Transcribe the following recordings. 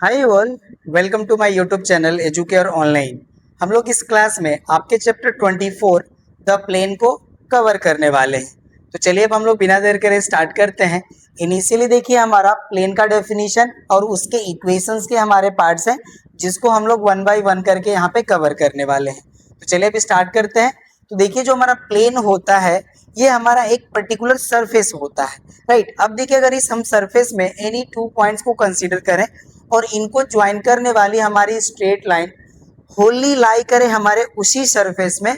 Hi all, welcome to my YouTube channel Educare online. हम लोग इस क्लास में आपके चैप्टर 24 द प्लेन को कवर करने वाले हैं। तो चलिए अब हम लोग बिना देर करे स्टार्ट करते हैं। इनिशियली देखिए हमारा प्लेन का डेफिनेशन और उसके इक्वेशंस के हमारे पार्ट्स हैं जिसको हम लोग वन बाय वन करके यहाँ पे कवर करने वाले हैं। तो चलिए अब स्टार्ट करते हैं। तो देखिए जो हमारा प्लेन होता है ये हमारा एक पर्टिकुलर सरफेस होता है, राइट। अब देखिए अगर इस हम सरफेस में एनी टू पॉइंट्स को कंसीडर करें और इनको ज्वाइन करने वाली हमारी स्ट्रेट लाइन होली लाई करे हमारे उसी सरफेस में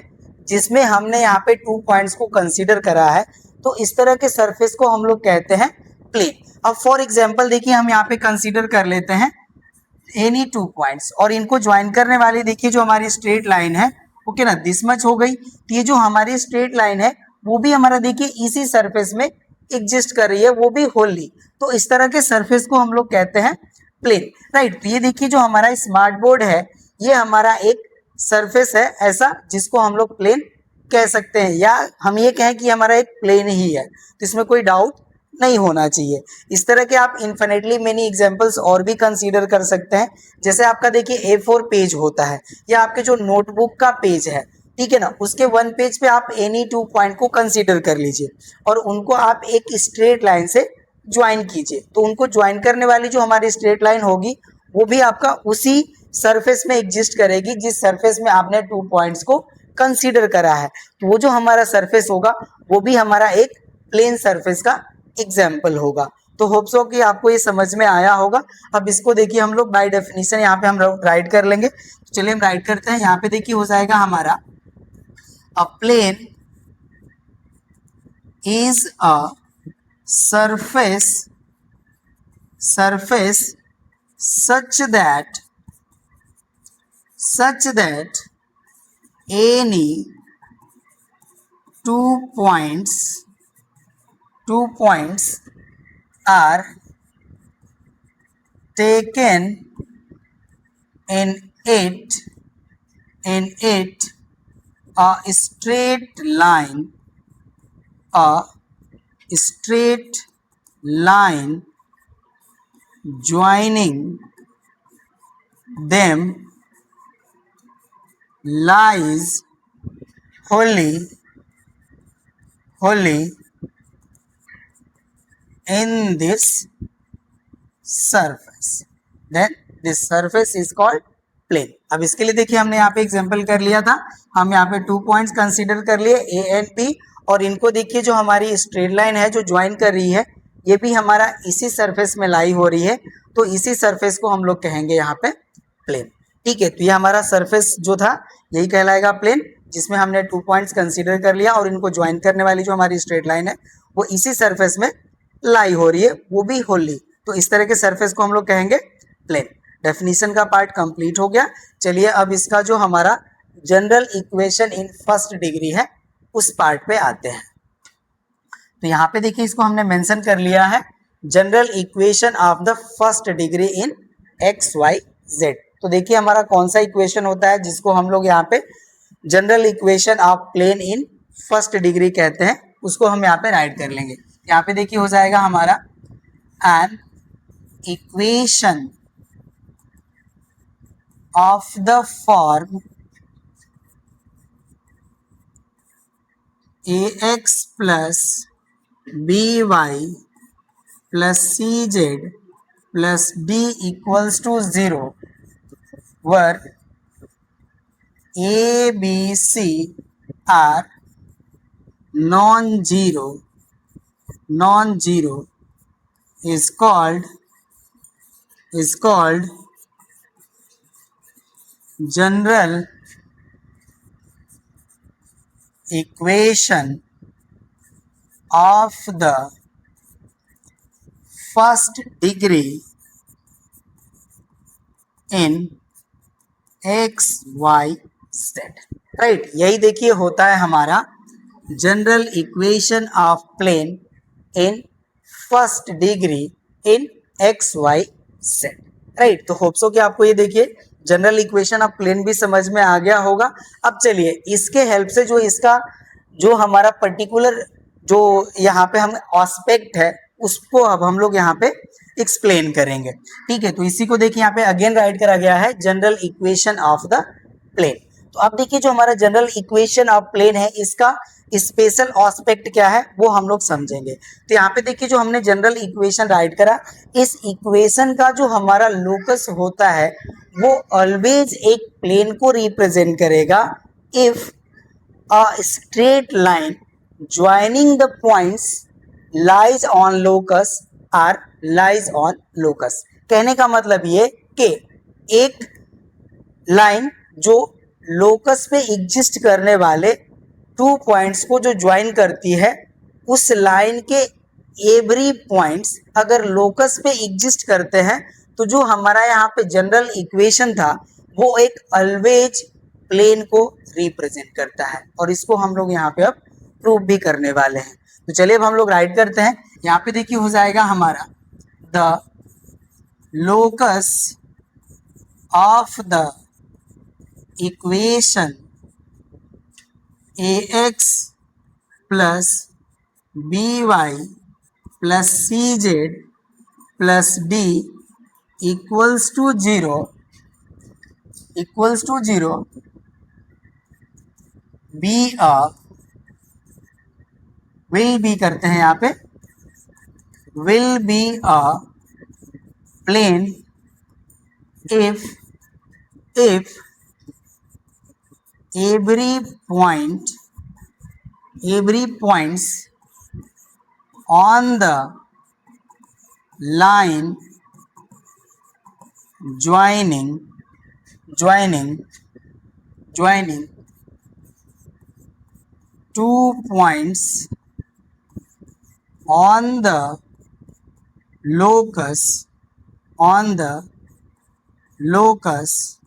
जिसमें हमने यहाँ पे 2 पॉइंट्स को कंसीडर करा है, तो इस तरह के सरफेस को हम लोग कहते हैं प्लेन। अब फॉर एग्जांपल देखिए हम यहाँ पे कंसीडर कर लेते हैं एनी 2 पॉइंट्स और इनको ज्वाइन करने वाली देखिए जो हमारी स्ट्रेट लाइन है, ओके ना, दिस मच हो गई। तो ये जो हमारी स्ट्रेट लाइन है वो भी हमारा देखिए इसी सरफेस में एग्जिस्ट कर रही है, वो भी होली। तो इस तरह के सरफेस को हम लोग कहते हैं प्लेन, राइट। तो ये देखिए जो हमारा स्मार्ट बोर्ड है ये हमारा एक सरफेस है ऐसा जिसको हम लोग प्लेन कह सकते हैं, या हम ये कहें कि हमारा एक प्लेन ही है। तो इसमें कोई डाउट नहीं होना चाहिए। इस तरह के आप इन्फिनिटली मेनी एग्जांपल्स और भी कंसीडर कर सकते हैं। जैसे आपका देखिए A4 पेज होता है या आपके जो नोटबुक का पेज है, ठीक है ना, उसके वन पेज पे आप एनी 2 पॉइंट को कंसीडर कर लीजिए और उनको आप एक स्ट्रेट लाइन से ज्वाइन कीजिए। तो उनको ज्वाइन करने वाली जो हमारी स्ट्रेट लाइन होगी वो भी आपका उसी सरफेस में एग्जिस्ट करेगी जिस सरफेस में आपने 2 पॉइंट्स को कंसीडर करा है। तो वो जो हमारा सरफेस होगा वो भी हमारा एक प्लेन सरफेस का एग्जाम्पल होगा। तो होप सो कि आपको ये समझ में आया होगा। अब इसको देखिए हम लोग बाय डेफिनेशन यहाँ पे हम राइट कर लेंगे। तो चलिए हम राइट करते हैं। यहाँ पे देखिए हो जाएगा हमारा a plane is a surface such that any two points are taken in it a straight line joining them lies wholly in this surface, then this surface is called plane। अब इसके लिए देखिए हमने यहाँ पे एग्जांपल कर लिया था। हम यहाँ पे 2 पॉइंट्स कंसीडर कर लिए A एंड B और इनको देखिए जो हमारी स्ट्रेट लाइन है जो ज्वाइन कर रही है ये भी हमारा इसी सरफेस में लाई हो रही है। तो इसी सरफेस को हम लोग कहेंगे यहाँ पे प्लेन, ठीक है। तो ये हमारा सरफेस जो था यही कहलाएगा प्लेन, जिसमें हमने 2 पॉइंट्स कंसीडर कर लिया और इनको ज्वाइन करने वाली जो हमारी स्ट्रेट लाइन है वो इसी सरफेस में लाई हो रही है, वो भी होली। तो इस तरह के सरफेस को हम लोग कहेंगे प्लेन। डेफिनेशन का पार्ट कंप्लीट हो गया। चलिए अब इसका जो हमारा general equation in first degree है उस पार्ट पे आते हैं। तो यहाँ पे देखिए इसको हमने मेंशन कर लिया है, general equation of the first degree in XYZ। तो देखिए हमारा कौन सा इक्वेशन होता है जिसको हम लोग यहाँ पे general equation of plane in first degree कहते हैं, उसको हम यहाँ पे राइट कर लेंगे। यहाँ पे देखिए हो जाएगा हमारा an equation of the form AX plus BY plus CZ plus D equals to 0 where A, B, C are non-zero is called general equation of the first degree in XYZ, right. यही देखिए होता है हमारा general equation of plane in first degree in XYZ, right. तो hope so कि आपको ये देखिए जनरल इक्वेशन ऑफ प्लेन भी समझ में आ गया होगा। अब चलिए इसके हेल्प से जो इसका जो हमारा पर्टिकुलर जो यहाँ पे हम एस्पेक्ट है उसको अब हम लोग यहाँ पे एक्सप्लेन करेंगे। ठीक है, तो इसी को देखिए यहाँ पे अगेन राइट करा गया है general equation of the plane. तो अब देखिए जो हमारा जनरल इक्वेशन ऑफ प्लेन है इसका स्पेशल एस्पेक्ट क्या है वो हम लोग समझेंगे। तो यहाँ पे देखिए जो हमने जनरल इक्वेशन राइट करा, इस इक्वेशन का जो हमारा लोकस होता है वो ऑलवेज एक प्लेन को रिप्रेजेंट करेगा if a straight line joining the points lies on locus or lies on locus. कहने का मतलब ये कि एक लाइन जो लोकस पे एग्जिस्ट करने वाले 2 पॉइंट्स को जो ज्वाइन करती है, उस लाइन के एवरी पॉइंट्स अगर लोकस पे एग्जिस्ट करते हैं तो जो हमारा यहाँ पे जनरल इक्वेशन था वो एक ऑलवेज प्लेन को रिप्रेजेंट करता है, और इसको हम लोग यहाँ पे अब प्रूव भी करने वाले हैं। तो चलिए अब हम लोग राइट करते हैं। यहाँ पे देखिए हो जाएगा हमारा the locus of the equation ax plus by plus cz plus d equals to zero be a will be करते हैं यहाँ पे, will be a plane if every points on the line joining 2 points on the locus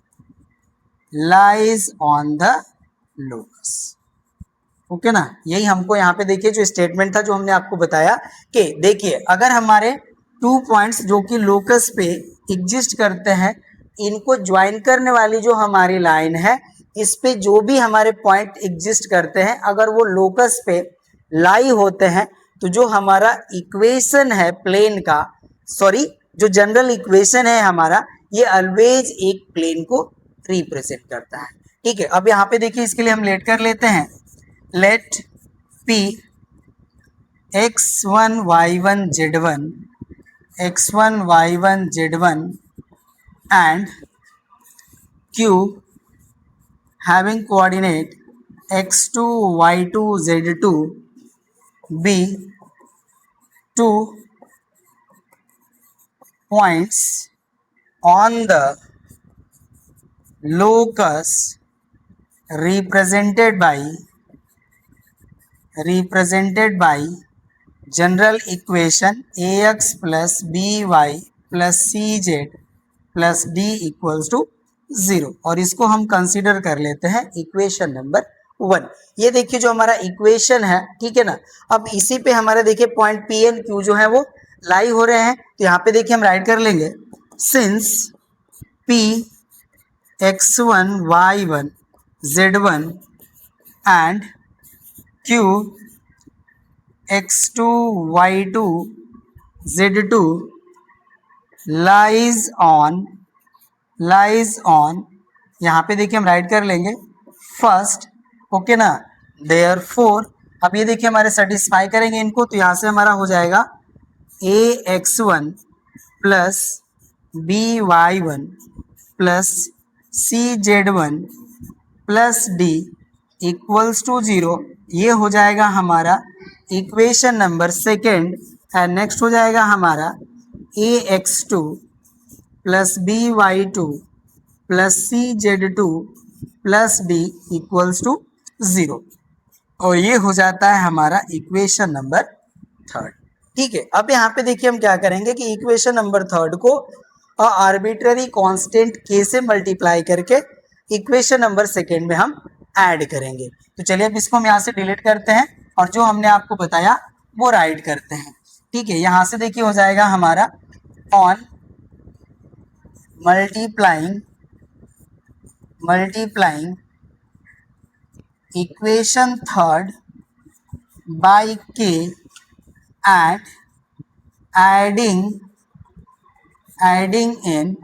lies on the locus। Okay ना, यही हमको यहाँ पे देखिए जो स्टेटमेंट था जो हमने आपको बताया कि देखिए अगर हमारे 2 पॉइंट्स जो कि लोकस पे एग्जिस्ट करते हैं, इनको ज्वाइन करने वाली जो हमारी लाइन है इस पे जो भी हमारे पॉइंट एग्जिस्ट करते हैं अगर वो लोकस पे लाई होते हैं तो जो हमारा इक्वेशन है प्लेन का, सॉरी जो जनरल इक्वेशन है हमारा, ये ऑलवेज एक प्लेन को रिप्रेजेंट करता है। ठीक है, अब यहाँ पे देखिए इसके लिए हम लेट कर लेते हैं, let P x1 y1 z1 and Q having coordinate x2 y2 z2 be 2 points on the locus represented by general equation ax plus by plus cz plus d equals to 0, और इसको हम consider कर लेते हैं equation number 1। ये देखिए जो हमारा इक्वेशन है, ठीक है ना। अब इसी पे हमारा देखिए पॉइंट P एंड Q जो है वो लाई हो रहे हैं, तो यहाँ पे देखिए हम राइट कर लेंगे, since P x1 y1 z1 and Q x2 y2 z2 lies on यहाँ पे देखिए हम राइट कर लेंगे फर्स्ट, ओके ना, देयरफॉर अब ये देखिए हमारे सेटिस्फाई करेंगे इनको, तो यहाँ से हमारा हो जाएगा ax1 plus by1 plus cz1 plus d equals to 0। ये हो जाएगा हमारा equation number second, and next हो जाएगा हमारा ax2 plus by2 plus cz2 plus d equals to 0, और ये हो जाता है हमारा इक्वेशन नंबर थर्ड। ठीक है, अब यहाँ पे देखिए हम क्या करेंगे कि इक्वेशन नंबर थर्ड को आर्बिट्ररी कांस्टेंट k से मल्टीप्लाई करके इक्वेशन नंबर सेकेंड में हम ऐड करेंगे। तो चलिए अब इसको हम यहाँ से डिलीट करते हैं और जो हमने आपको बताया वो राइट करते हैं। ठीक है, यहाँ से देखिए हो जाएगा हमारा on multiplying equation third by k at adding in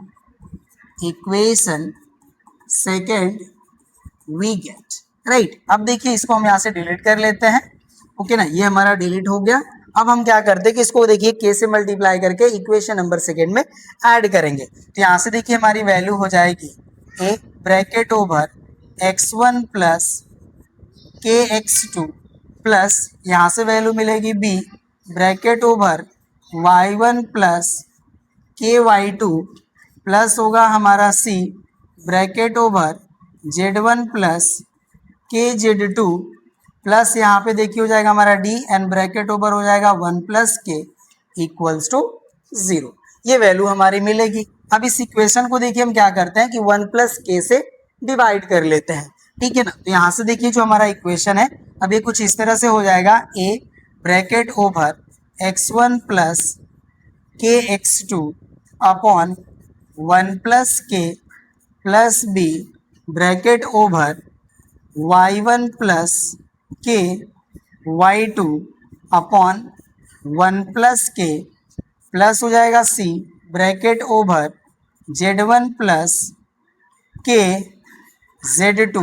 equation second we get, right. अब देखिए इसको हम यहाँ से डिलीट कर लेते हैं, ओके ना, ये हमारा डिलीट हो गया। अब हम क्या करते हैं कि इसको देखिए k से मल्टीप्लाई करके इक्वेशन नंबर सेकेंड में ऐड करेंगे। तो यहाँ से देखिए हमारी वैल्यू हो जाएगी a bracket over x1 plus के x2 प्लस यहाँ से वैल्यू मिलेगी b bracket over y1 plus के y2 प्लस होगा हमारा c bracket over z1 plus के z2 प्लस यहाँ पे देखिए हो जाएगा हमारा d एंड ब्रैकेट ओवर हो जाएगा 1 प्लस के इक्वल्स टू 0। ये वैल्यू हमारी मिलेगी। अब इस इक्वेशन को देखिए हम क्या करते हैं कि 1 प्लस के से डिवाइड कर लेते हैं, ठीक है ना। तो यहाँ से देखिए जो हमारा इक्वेशन है अब ये कुछ इस तरह से हो जाएगा a bracket over x1 plus के x2 अपॉन 1 प्लस के plus b bracket over y1 plus के y2 अपॉन 1 प्लस के प्लस हो जाएगा c bracket over z1 plus के z2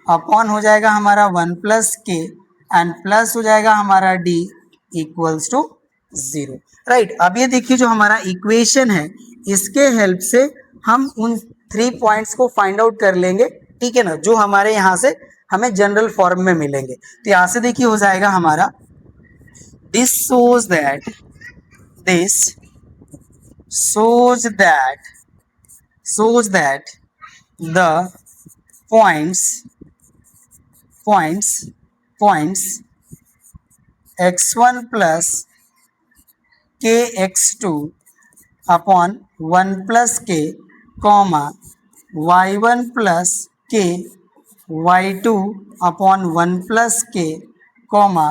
अपॉन हो जाएगा हमारा 1 प्लस के एंड प्लस हो जाएगा हमारा d इक्वल्स टू 0, राइट। अब ये देखिए जो हमारा इक्वेशन है इसके हेल्प से हम उन 3 पॉइंट्स को फाइंड आउट कर लेंगे, ठीक है ना, जो हमारे यहाँ से हमें जनरल फॉर्म में मिलेंगे। तो यहाँ से देखिए हो जाएगा हमारा this shows that the points x1 plus kx2 upon 1 plus k, comma y1 plus k y2 upon 1 plus k, comma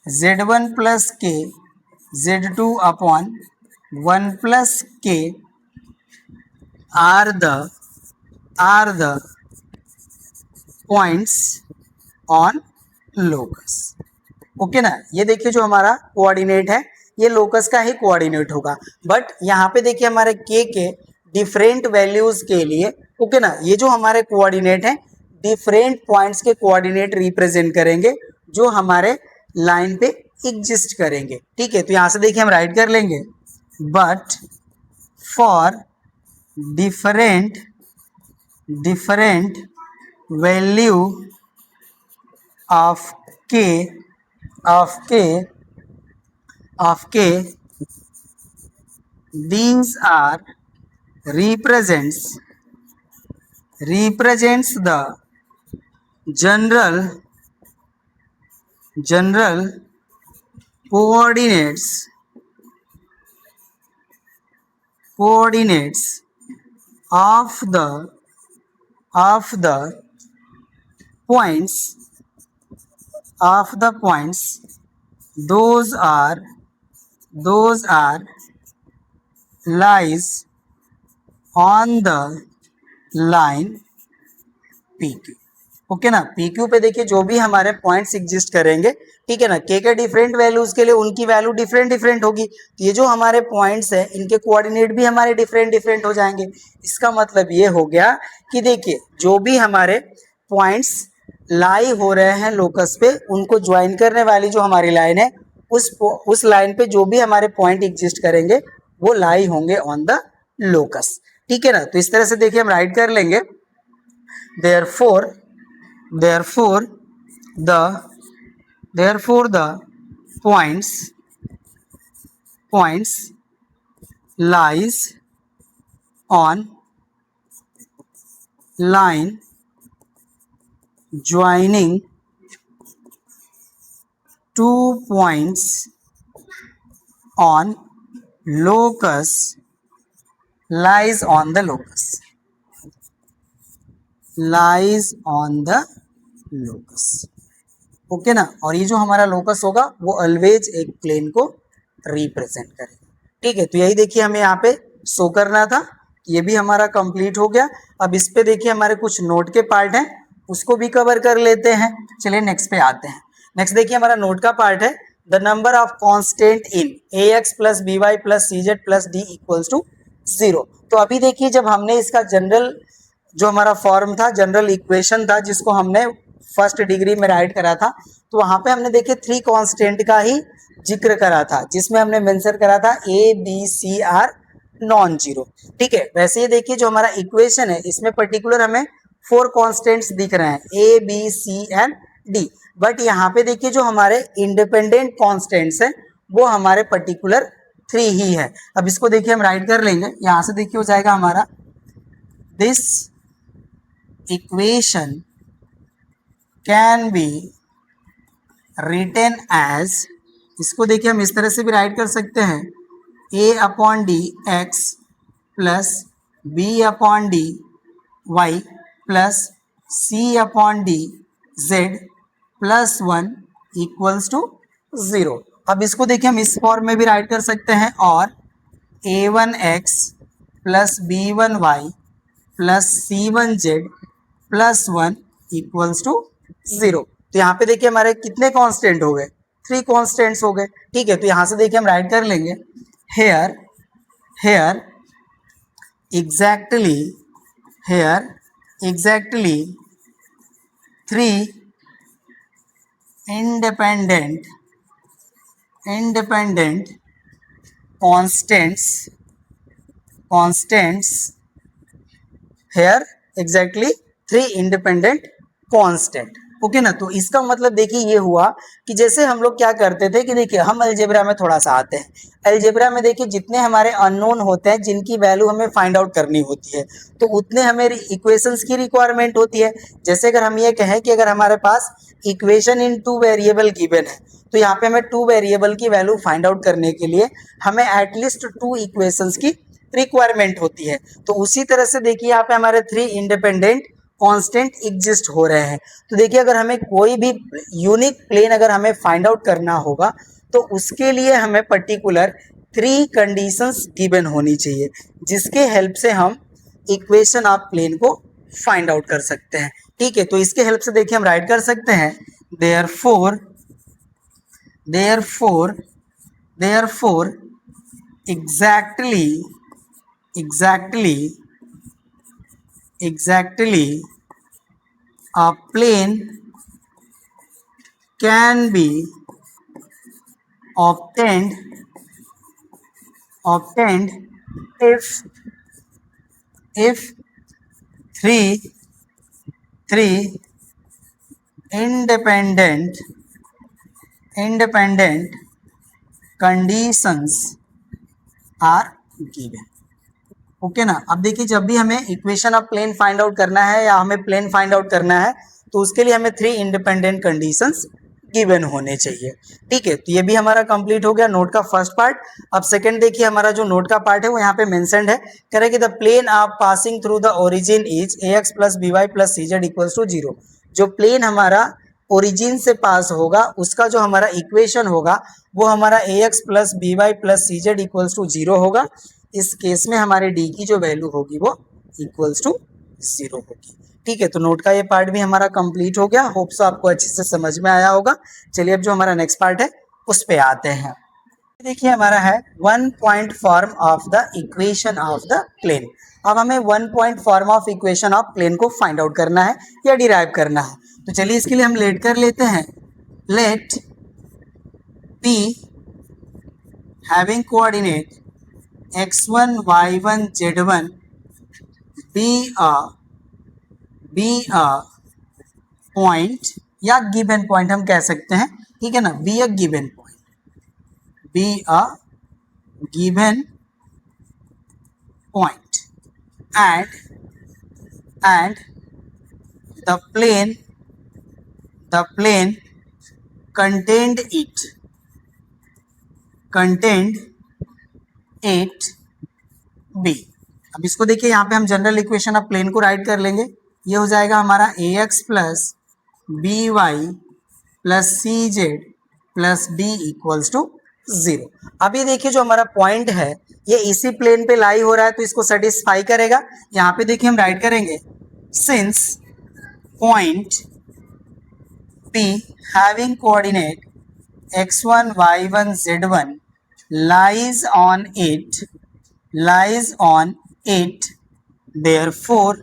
z1 plus k z2 upon 1 plus k are the points on locus, okay ना। ये देखिए जो हमारा coordinate है ये locus का ही coordinate होगा, but यहाँ पे देखिए हमारे के डिफरेंट वैल्यूज के लिए, ओके ना, ये जो हमारे कोऑर्डिनेट है डिफरेंट पॉइंट्स के कोऑर्डिनेट रिप्रेजेंट करेंगे जो हमारे लाइन पे एग्जिस्ट करेंगे, ठीक है। तो यहाँ से देखिए हम राइट कर लेंगे but for different value of k these are represents the general coordinates of the points those are lies on the line PQ, okay ना। PQ पे देखिए जो भी हमारे पॉइंट्स एग्जिस्ट करेंगे, ठीक है ना, के डिफरेंट वैल्यूज के लिए उनकी वैल्यू डिफरेंट होगी। तो ये जो हमारे पॉइंट्स है इनके कोऑर्डिनेट भी हमारे डिफरेंट हो जाएंगे। इसका मतलब ये हो गया कि देखिए जो भी हमारे पॉइंट्स लाई हो रहे हैं लोकस पे उनको ज्वाइन करने वाली जो हमारी लाइन है उस लाइन पे जो भी हमारे पॉइंट एग्जिस्ट करेंगे वो लाई होंगे ऑन द लोकस, ठीक है ना। तो इस तरह से देखिए हम राइट कर लेंगे therefore the points lies on line joining 2 points on locus lies on the locus, okay ना। और ये जो हमारा लोकस होगा वो ऑलवेज एक प्लेन को रिप्रेजेंट करेगा, ठीक है। तो यही देखिए हमें यहाँ पे शो करना था, ये भी हमारा कंप्लीट हो गया। अब इस पे देखिए हमारे कुछ नोट के पार्ट हैं उसको भी कवर कर लेते हैं। चलिए नेक्स्ट पे आते हैं। नेक्स्ट देखिए हमारा नोट का पार्ट है the number of constant in ax plus by plus cz plus d equals to 0। तो अभी देखिए जब हमने इसका जनरल जो हमारा फॉर्म था, जनरल इक्वेशन था जिसको हमने फर्स्ट डिग्री में राइट करा था, तो वहां पे हमने देखिए 3 कांस्टेंट का ही जिक्र करा था, जिसमें हमने मेंशन करा था A B C are non zero. ठीक है, वैसे ये देखिए जो हमारा इक्वेशन है इसमें पर्टिकुलर हमें 4 कांस्टेंट्स दिख रहे हैं A B C and D, but यहाँ पे देखिए जो हमारे इंडिपेंडेंट कांस्टेंट्स हैं वो हमारे पर्टिकुलर 3 ही है। अब इसको देखिए हम राइट कर लेंगे, यहाँ से देखिए हो जाएगा हमारा this equation can be written as, इसको देखिए हम इस तरह से भी राइट कर सकते हैं a upon D x plus B upon D Y plus C upon D Z plus 1 equals to 0। अब इसको देखिए हम इस फॉर्म में भी राइट कर सकते हैं, और a1x plus b1y plus c1z plus 1 equals to 0। तो यहाँ पे देखिए हमारे कितने कांस्टेंट हो गए, 3 कांस्टेंट्स हो गए। ठीक है, तो यहाँ से देखिए हम राइट कर लेंगे here exactly 3 independent constants here, exactly 3 independent constant। Okay ना, तो इसका मतलब देखिए ये हुआ कि जैसे हम लोग क्या करते थे कि देखिए हम अलजेब्रा में थोड़ा सा आते हैं, अलजेब्रा में देखिए जितने हमारे अननोन होते हैं जिनकी वैल्यू हमें फाइंड आउट करनी होती है, तो उतने हमें इक्वेशंस की रिक्वायरमेंट होती है। जैसे अगर हम ये कहें कि अगर हमारे पास इक्वेशन इन 2 वेरिएबल गिवन है, तो यहाँ पे हमें 2 वेरिएबल की वैल्यू फाइंड आउट करने के लिए हमें एटलीस्ट 2 इक्वेशंस की रिक्वायरमेंट होती है। तो उसी तरह से देखिए यहाँ पे हमारे 3 इंडिपेंडेंट कांस्टेंट एग्जिस्ट हो रहे हैं। तो देखिए अगर हमें कोई भी यूनिक प्लेन अगर हमें फाइंड आउट करना होगा, तो उसके लिए हमें पर्टिकुलर 3 कंडीशंस गिवन होनी चाहिए, जिसके हेल्प से हम इक्वेशन ऑफ प्लेन को फाइंड आउट कर सकते हैं। ठीक है, तो इसके हेल्प से देखिए हम राइट कर सकते हैं therefore exactly a plane can be obtained if three independent conditions are given। Okay ना, अब देखिए जब भी हमें equation of plane find out करना है या हमें प्लेन फाइंड आउट करना है, तो उसके लिए हमें 3 इंडिपेंडेंट कंडीशंस गिवन होने चाहिए। ठीक है, तो ये भी हमारा कंप्लीट हो गया नोट का फर्स्ट पार्ट। अब सेकंड देखिए हमारा जो नोट का पार्ट है वो यहाँ पे मेंशन्ड है, कह रहे कि the plane of passing through the origin is ax plus by plus cz equals to 0। जो प्लेन हमारा ओरिजिन से पास होगा उसका जो हमारा इक्वेशन होगा वो हमारा ax plus by plus cz equals to 0 होगा। इस केस में हमारे d की जो वैल्यू होगी वो इक्वल्स टू 0 होगी। ठीक है, तो नोट का ये पार्ट भी हमारा कंप्लीट हो गया। होप सो आपको अच्छे से समझ में आया होगा। चलिए अब जो हमारा नेक्स्ट पार्ट है उस पे आते हैं। देखिए हमारा है 1 point form of the equation of the plane. अब हमें 1 point form of equation of plane को फाइंड आउट करना है या डिराइव करना है। तो चलिए इसके लिए हम लेट कर लेते हैं, let P having coordinate x1 y1 z1 be a point या गिवन पॉइंट हम कह सकते हैं। ठीक है ना, be a given point, be a given point and the plane contained it b। अब इसको देखिए यहाँ पे हम जनरल इक्वेशन ऑफ प्लेन को राइट कर लेंगे। ये हो जाएगा हमारा ax plus B Y plus C Z plus D equals to 0। अब ये देखिए जो हमारा पॉइंट है ये इसी प्लेन पे लाई हो रहा है, तो इसको सेटिस्फाई करेगा। यहाँ पे देखिए हम राइट करेंगे since point P having coordinate x1 y1 z1 lies on it, therefore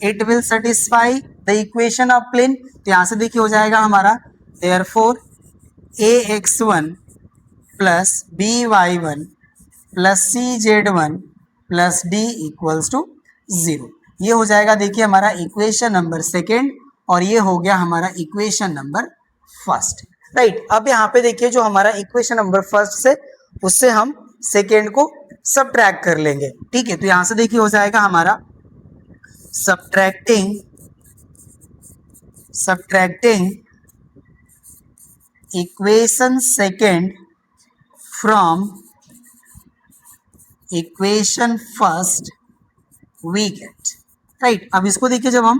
it will satisfy the equation of plane। तो यहाँ से देखिए हो जाएगा हमारा therefore ax1 plus by1 plus cz1 plus d equals to 0। ये हो जाएगा देखिए हमारा इक्वेशन नंबर सेकेंड और ये हो गया हमारा इक्वेशन नंबर फर्स्ट, राइट। अब यहाँ पे देखिए जो हमारा इक्वेशन नंबर फर्स्ट से उससे हम सेकेंड को सबट्रैक्ट कर लेंगे, ठीक है। तो यहाँ से देखिए हो जाएगा हमारा subtracting equation second from equation first we get, right. अब इसको देखिए जब हम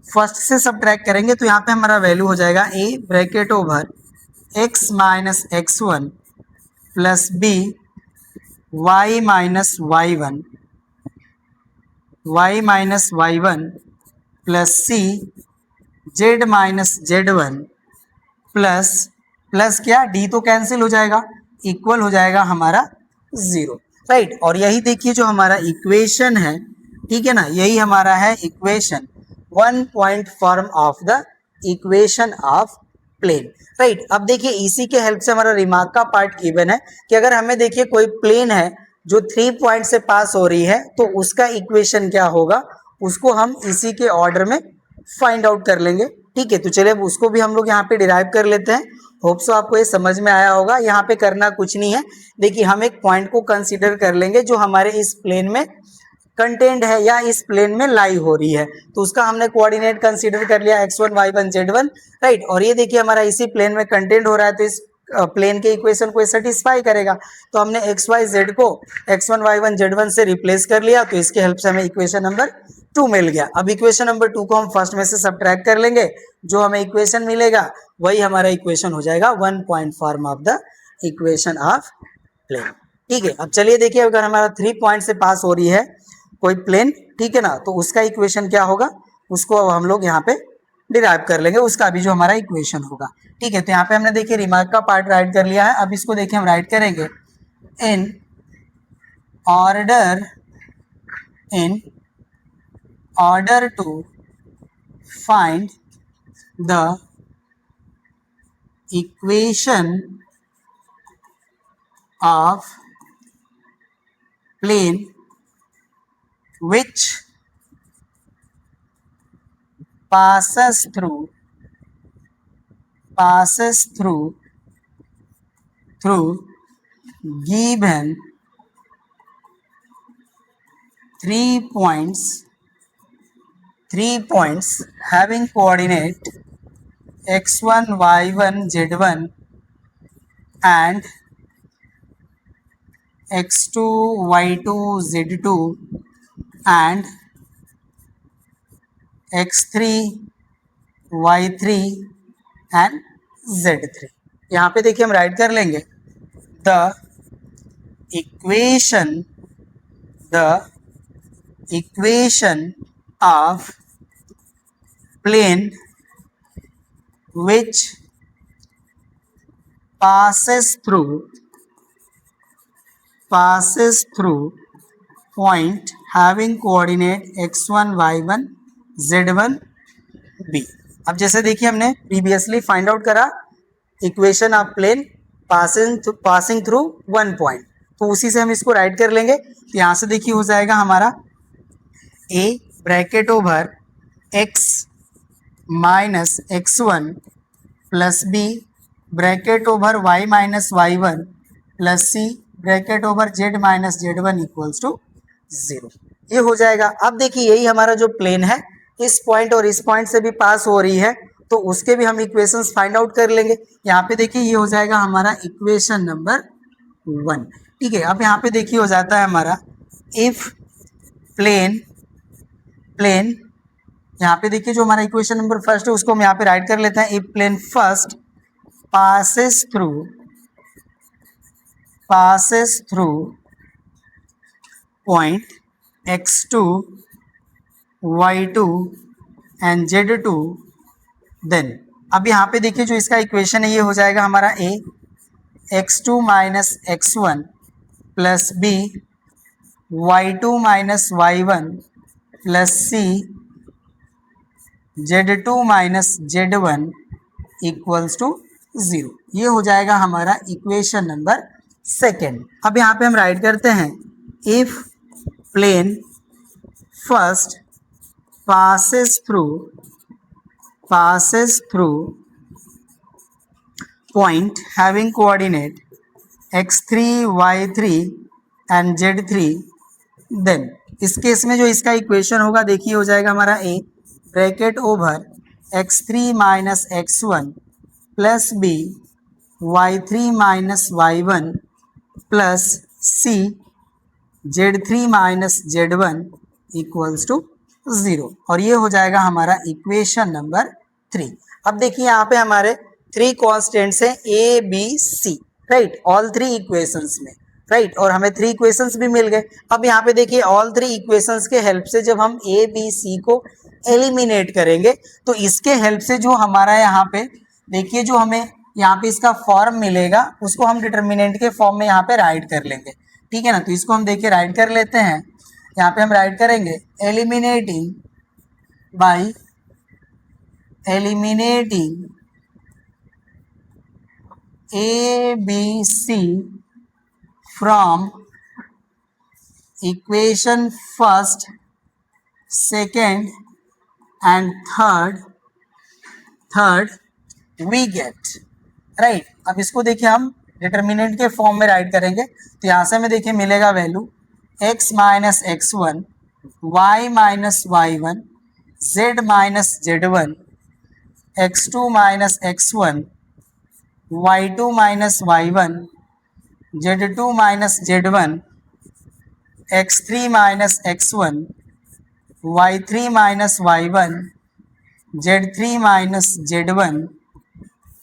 फर्स्ट से सबट्रैक्ट करेंगे तो यहाँ पे हमारा वैल्यू हो जाएगा a bracket over x minus x1 plus b y minus y1 plus c z minus z1 plus क्या d तो कैंसिल हो जाएगा, इक्वल हो जाएगा हमारा 0, राइट। और यही देखिए जो हमारा इक्वेशन है, ठीक है ना, यही हमारा है equation 1 point form of the equation of plane, right. अब देखिए इसी के हेल्प से हमारा रिमार्क का पार्ट गिवन है कि अगर हमें देखिए कोई प्लेन है जो 3 पॉइंट से पास हो रही है तो उसका इक्वेशन क्या होगा, उसको हम इसी के ऑर्डर में फाइंड आउट कर लेंगे, ठीक है। तो चलिए अब उसको भी हम लोग यहाँ पे डिराइव कर लेते हैं। होप सो आपको ये समझ में आया होगा। यहाँ पे करना कुछ नहीं है, देखिए हम एक पॉइंट को कंसीडर कर लेंगे जो हमारे इस प्लेन में कंटेंट है या इस प्लेन में लाई हो रही है, तो उसका हमने कोऑर्डिनेट कंसीडर कर लिया x1 y1 z1, राइट। और ये देखिए हमारा इसी प्लेन में कंटेंट हो रहा है तो इस प्लेन के इक्वेशन को सेटिस्फाई करेगा। तो हमने एक्स वाई जेड को x1 y1 z1 से रिप्लेस कर लिया, तो इसके हेल्प से हमें इक्वेशन नंबर 2 मिल गया। अब इक्वेशन नंबर 2 को हम फर्स्ट में से सबट्रैक्ट कर लेंगे, जो हमें इक्वेशन मिलेगा वही हमारा इक्वेशन हो जाएगा 1 point form of the equation of plane, ठीक है। अब चलिए देखिए अगर हमारा 3 पॉइंट से पास हो रही है कोई प्लेन, ठीक है ना, तो उसका इक्वेशन क्या होगा, उसको अब हम लोग यहाँ पे डिराइव कर लेंगे, उसका भी जो हमारा इक्वेशन होगा, ठीक है। तो यहाँ पे हमने देखिए रिमार्क का पार्ट राइट कर लिया है। अब इसको देखिए हम राइट करेंगे in order to find the equation of plane which passes through given 3 points having coordinate x1 y1 z1 and x2 y2 z2 and x3 y3 and z3। यहाँ पे देखिए हम राइट कर लेंगे the equation of plane which passes through point having coordinate x1 y1 z1 b। अब जैसे देखिए हमने प्रीवियसली फाइंड आउट करा equation of plane passing through 1 point, तो उसी से हम इसको राइट कर लेंगे। तो यहाँ से देखिए हो जाएगा हमारा a bracket over x minus x1 plus b bracket over y minus y1 plus c bracket over z minus z1 equals to 0। ये हो जाएगा। अब देखिए यही हमारा जो प्लेन है इस पॉइंट और इस पॉइंट से भी पास हो रही है, तो उसके भी हम इक्वेशंस फाइंड आउट कर लेंगे। यहाँ पे देखिए ये हो जाएगा हमारा इक्वेशन नंबर 1, ठीक है। अब यहाँ पे देखिए हो जाता है हमारा इफ प्लेन यहाँ पे देखिए जो हमारा इक्वेशन नंबर फर्स्ट है उसको हम यहाँ पे राइट कर लेते हैं। If plane first passes through point x2 y2 and z2 then अब यहाँ पे देखिए जो इसका इक्वेशन है ये हो जाएगा हमारा A x2 minus x1 plus B y2 minus y1 plus C z2 minus z1 equals to 0। ये हो जाएगा हमारा इक्वेशन नंबर सेकेंड। अब यहाँ पे हम राइट करते हैं if plane first passes through point having coordinate x3 y3 and z3 then इस केस में जो इसका इक्वेशन होगा देखिए हो जाएगा हमारा a bracket over x3 minus x1 plus b y3 minus y1 plus c z3 minus z1 equals to 0 और ये हो जाएगा हमारा इक्वेशन नंबर 3। अब देखिए यहाँ पे हमारे 3 कॉन्स्टेंट्स हैं A B C, right, all 3 equations में, राइट, और हमें 3 इक्वेशंस भी मिल गए। अब यहाँ पे देखिए ऑल 3 इक्वेशंस के हेल्प से जब हम ए बी सी को एलिमिनेट करेंगे तो इसके हेल्प से जो हमारा यहाँ पे देखिए जो हमें यहाँ पे इसका फॉर्म मिलेगा उसको हम डिटर्मिनेंट के फॉर्म में यहाँ पे राइट कर लेंगे, ठीक है ना। तो इसको हम देखिए राइट कर लेते हैं। यहाँ पे हम राइट करेंगे eliminating A B C from equation first second and third we get, right. अब इसको देखिए हम डिटर्मिनेंट के फॉर्म में राइट करेंगे तो यहाँ से हमें देखिए मिलेगा value x minus x1 y minus y1 z minus z1 x2 minus x1 y2 minus y1 z2 minus z1 x3 minus x1 y3 minus y1 z3 minus z1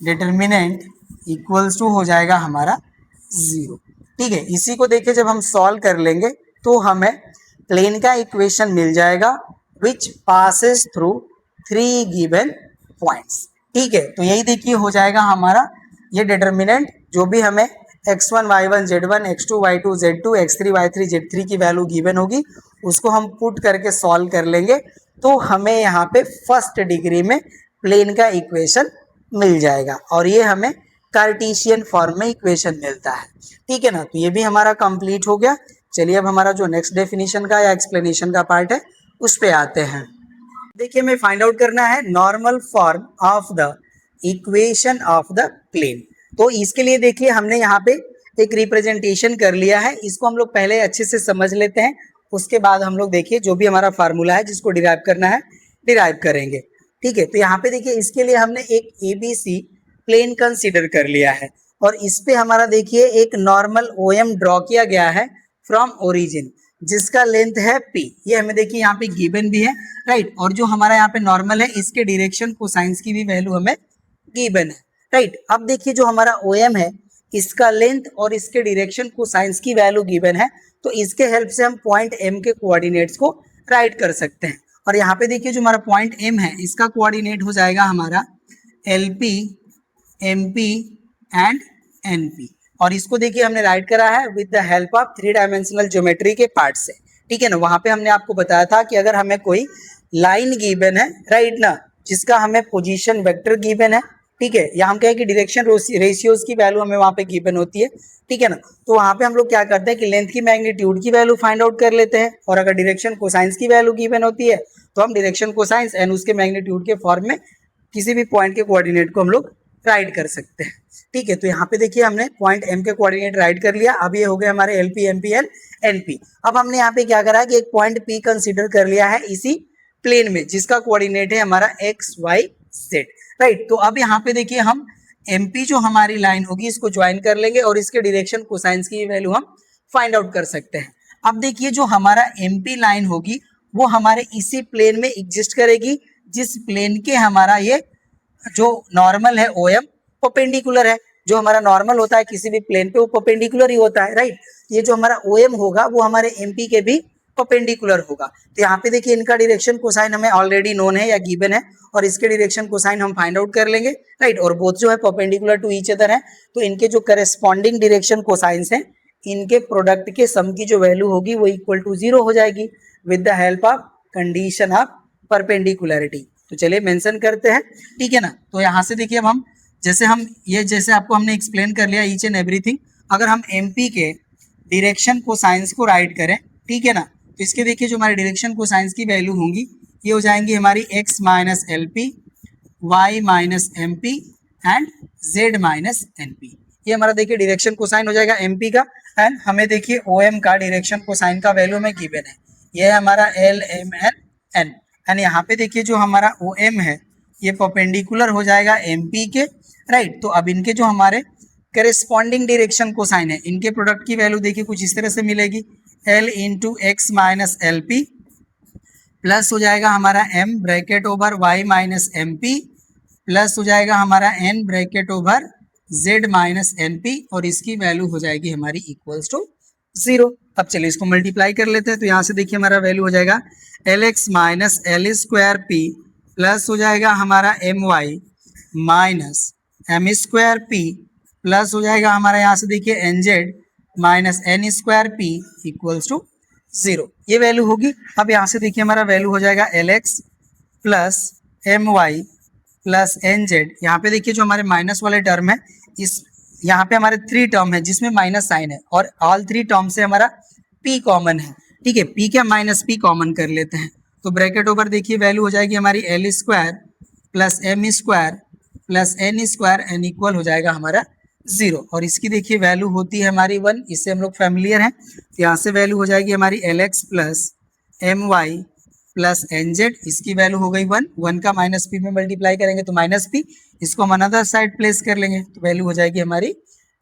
determinant equals to हो जाएगा हमारा 0, ठीक है। इसी को देखिए जब हम सॉल्व कर लेंगे तो हमें प्लेन का इक्वेशन मिल जाएगा विच पासेस थ्रू 3 गिवन पॉइंट्स, ठीक है। तो यही देखिए हो जाएगा हमारा ये डिटर्मिनेंट जो भी हमें x1 y1 z1 x2 y2 z2 x3 y3 z3 की वैल्यू गिवन होगी उसको हम पुट करके सॉल्व कर लेंगे तो हमें यहाँ पे फर्स्ट डिग्री में प्लेन का इक्वेशन मिल जाएगा और ये हमें कार्टेशियन फॉर्म में इक्वेशन मिलता है, ठीक है ना। तो ये भी हमारा कंप्लीट हो गया। चलिए अब हमारा जो नेक्स्ट डेफिनेशन का या एक्सप्लेनेशन का पार्ट है उस पे आते हैं। देखिए हमें फाइंड आउट करना है normal form of the equation of the plane. तो इसके लिए देखिए हमने यहाँ पे एक रिप्रेजेंटेशन कर लिया है, इसको हम लोग पहले अच्छे से समझ लेते हैं, उसके बाद हम लोग देखिए जो भी हमारा फार्मूला है जिसको डिराइव करना है डिराइव करेंगे, ठीक है। तो यहाँ पे देखिए इसके लिए हमने एक ABC प्लेन कंसीडर कर लिया है और इस पे हमारा देखिए एक नॉर्मल OM ड्रॉ किया गया है फ्रॉम ओरिजिन जिसका लेंथ है P। ये हमें देखिए यहाँ पे गिवन भी है, राइट, और जो हमारा यहाँ पे नॉर्मल है इसके डायरेक्शन कोसाइंस की भी वैल्यू हमें गिवन है, राइट। अब देखिए जो हमारा OM है इसका लेंथ और इसके डायरेक्शन कोसाइंस की वैल्यू गिवन है तो इसके हेल्प से हम पॉइंट M के कोऑर्डिनेट्स को राइट कर सकते हैं। और यहाँ पे देखिए जो हमारा पॉइंट M है इसका कोऑर्डिनेट हो जाएगा हमारा LP MP एंड NP और इसको देखिए हमने राइट करा है with the help of 3 dimensional geometry के पार्ट से, ठीक है ना। वहां पे हमने आपको बताया था कि अगर हमें कोई लाइन गिवन है, राइट ना, जिसका हमें पोजीशन वेक्टर गिवन है, ठीक है, या हम कहें कि डायरेक्शन रेशियोज की वैल्यू हमें वहां पे गिवन होती है, ठीक है ना। तो वहां पे हम लोग क्या करते हैं कि लेंथ की मैग्नीट्यूड की वैल्यू फाइंड आउट कर लेते हैं और अगर डायरेक्शन कोसाइंस की वैल्यू गिवन होती है तो हम डायरेक्शन कोसाइंस एंड उसके मैग्नीट्यूड के फॉर्म में किसी भी पॉइंट के कोऑर्डिनेट को हम लोग राइट कर सकते हैं, ठीक है। तो यहाँ पे देखिए हमने पॉइंट M के कोऑर्डिनेट राइट कर लिया। अब ये हो गए हमारे LP MP एंड NP। अब हमने यहाँ पे क्या करा है कि एक पॉइंट P कंसीडर कर लिया है इसी प्लेन में जिसका कोऑर्डिनेट है हमारा XYZ, राइट। तो अब यहाँ पे देखिए हम MP जो हमारी लाइन होगी इसको ज्वाइन कर लेंगे और इसके डायरेक्शन कोसाइंस की वैल्यू हम फाइंड आउट कर सकते हैं। अब देखिए जो हमारा MP लाइन होगी वो हमारे इसी प्लेन में एग्जिस्ट करेगी जिस प्लेन के हमारा ये जो नॉर्मल है OM परपेंडिकुलर है। जो हमारा नॉर्मल होता है किसी भी प्लेन पे वो परपेंडिकुलर ही होता है, राइट। ये जो हमारा OM होगा वो हमारे MP के भी परपेंडिकुलर होगा। तो यहाँ पे देखिए इनका डायरेक्शन कोसाइन हमें ऑलरेडी नोन है या गिवन है और इसके डायरेक्शन कोसाइन हम फाइंड आउट कर लेंगे, राइट। और बोथ जो है परपेंडिकुलर टू ईच अदर है, तो इनके जो करेस्पॉन्डिंग डायरेक्शन कोसाइंस हैं इनके प्रोडक्ट के सम की जो वैल्यू होगी वो इक्वल टू 0 हो जाएगी with the help of condition of perpendicularity. तो चलिए मेंशन करते हैं, ठीक है ना। तो यहाँ से देखिए अब हम जैसे आपको हमने एक्सप्लेन कर लिया ईच एंड एवरीथिंग। अगर हम एमपी के डायरेक्शन कोसाइंस को राइट करें, ठीक है ना, तो इसके देखिए जो हमारे डायरेक्शन कोसाइंस की वैल्यू होंगी ये हो जाएंगी हमारी x minus L P, Y minus M P and Z minus N P. ये हमारा देखिए डायरेक्शन कोसाइन हो जाएगा एमपी का। एंड हमें देखिए ओ एम का डायरेक्शन कोसाइन का वैल्यू में गिवन है, ये है हमारा L M N N. And यहाँ पे देखिए जो हमारा ओ एम है ये परपेंडिकुलर हो जाएगा एमपी के, राइट। तो अब इनके जो हमारे करेस्पॉन्डिंग डायरेक्शन कोसाइन है इनके प्रोडक्ट की वैल्यू देखिए कुछ इस तरह से मिलेगी, L into X minus L P plus हो जाएगा हमारा m bracket over y minus M P plus हो जाएगा हमारा n bracket over z minus N P और इसकी वैल्यू हो जाएगी हमारी इक्वल्स टू 0। अब चलिए इसको मल्टीप्लाई कर लेते हैं। तो यहाँ से देखिए हमारा वैल्यू हो जाएगा L X minus L square P plus हो जाएगा हमारा M Y minus M square P plus हो जाएगा हमारा यहाँ से देखिए N Z minus N square P equals to 0। ये वैल्यू होगी। अब यहाँ से देखिए हमारा वैल्यू हो जाएगा L X plus M Y plus N Z. यहाँ पे देखिए जो हमारे माइनस वाले टर्म है इस यहाँ पे हमारे 3 टर्म है जिसमें माइनस साइन है और ऑल 3 टर्म से हमारा p कॉमन है, ठीक है। p क्या माइनस p कॉमन कर लेते हैं तो ब्रैकेट ओवर देखिए वैल्यू हो जाएगी हमारी L square plus M square plus N square N equal हो जाएगा हमारा 0 और इसकी देखिए वैल्यू होती है हमारी 1, इससे हम लोग फैमिलियर हैं। तो यहाँ से वैल्यू हो जाएगी हमारी L X plus M Y plus N Z, इसकी वैल्यू हो गई 1 का माइनस पी में मल्टीप्लाई करेंगे तो माइनस पी, इसको हम अनदर साइड प्लेस कर लेंगे तो वैल्यू हो जाएगी हमारी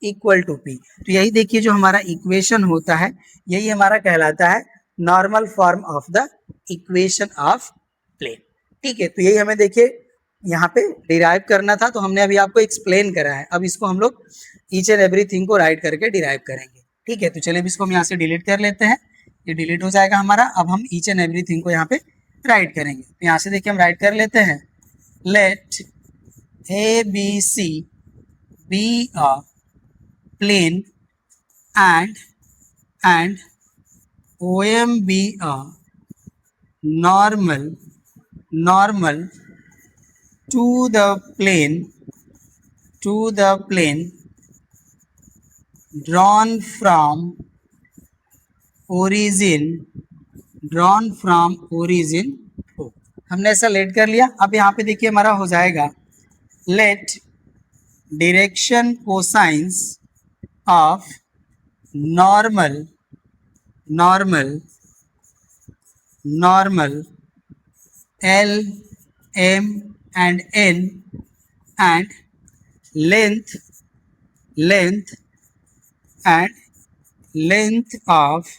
इक्वल टू पी। तो यही देखिए जो हमारा इक्वेशन होता है यही हमारा कहलाता है normal form of the equation of plane, ठीक है। तो यही हमें देखिए यहाँ पे डिराइव करना था, तो हमने अभी आपको एक्सप्लेन करा है। अब इसको हम लोग ईच एंड एवरीथिंग को राइट करके डिराइव करेंगे, ठीक है। तो चलिए अब इसको हम यहाँ से डिलीट कर लेते हैं, ये डिलीट हो जाएगा हमारा। अब हम ईच एंड एवरीथिंग को यहाँ पे राइट करेंगे। तो यहाँ से देखिए हम राइट कर लेते हैं, let A B C be a plane and OM be a normal to the plane drawn from origin O। हमने ऐसा लेट कर लिया। अब यहाँ पे देखिए हमारा हो जाएगा let direction cosines of normal L M and N and length of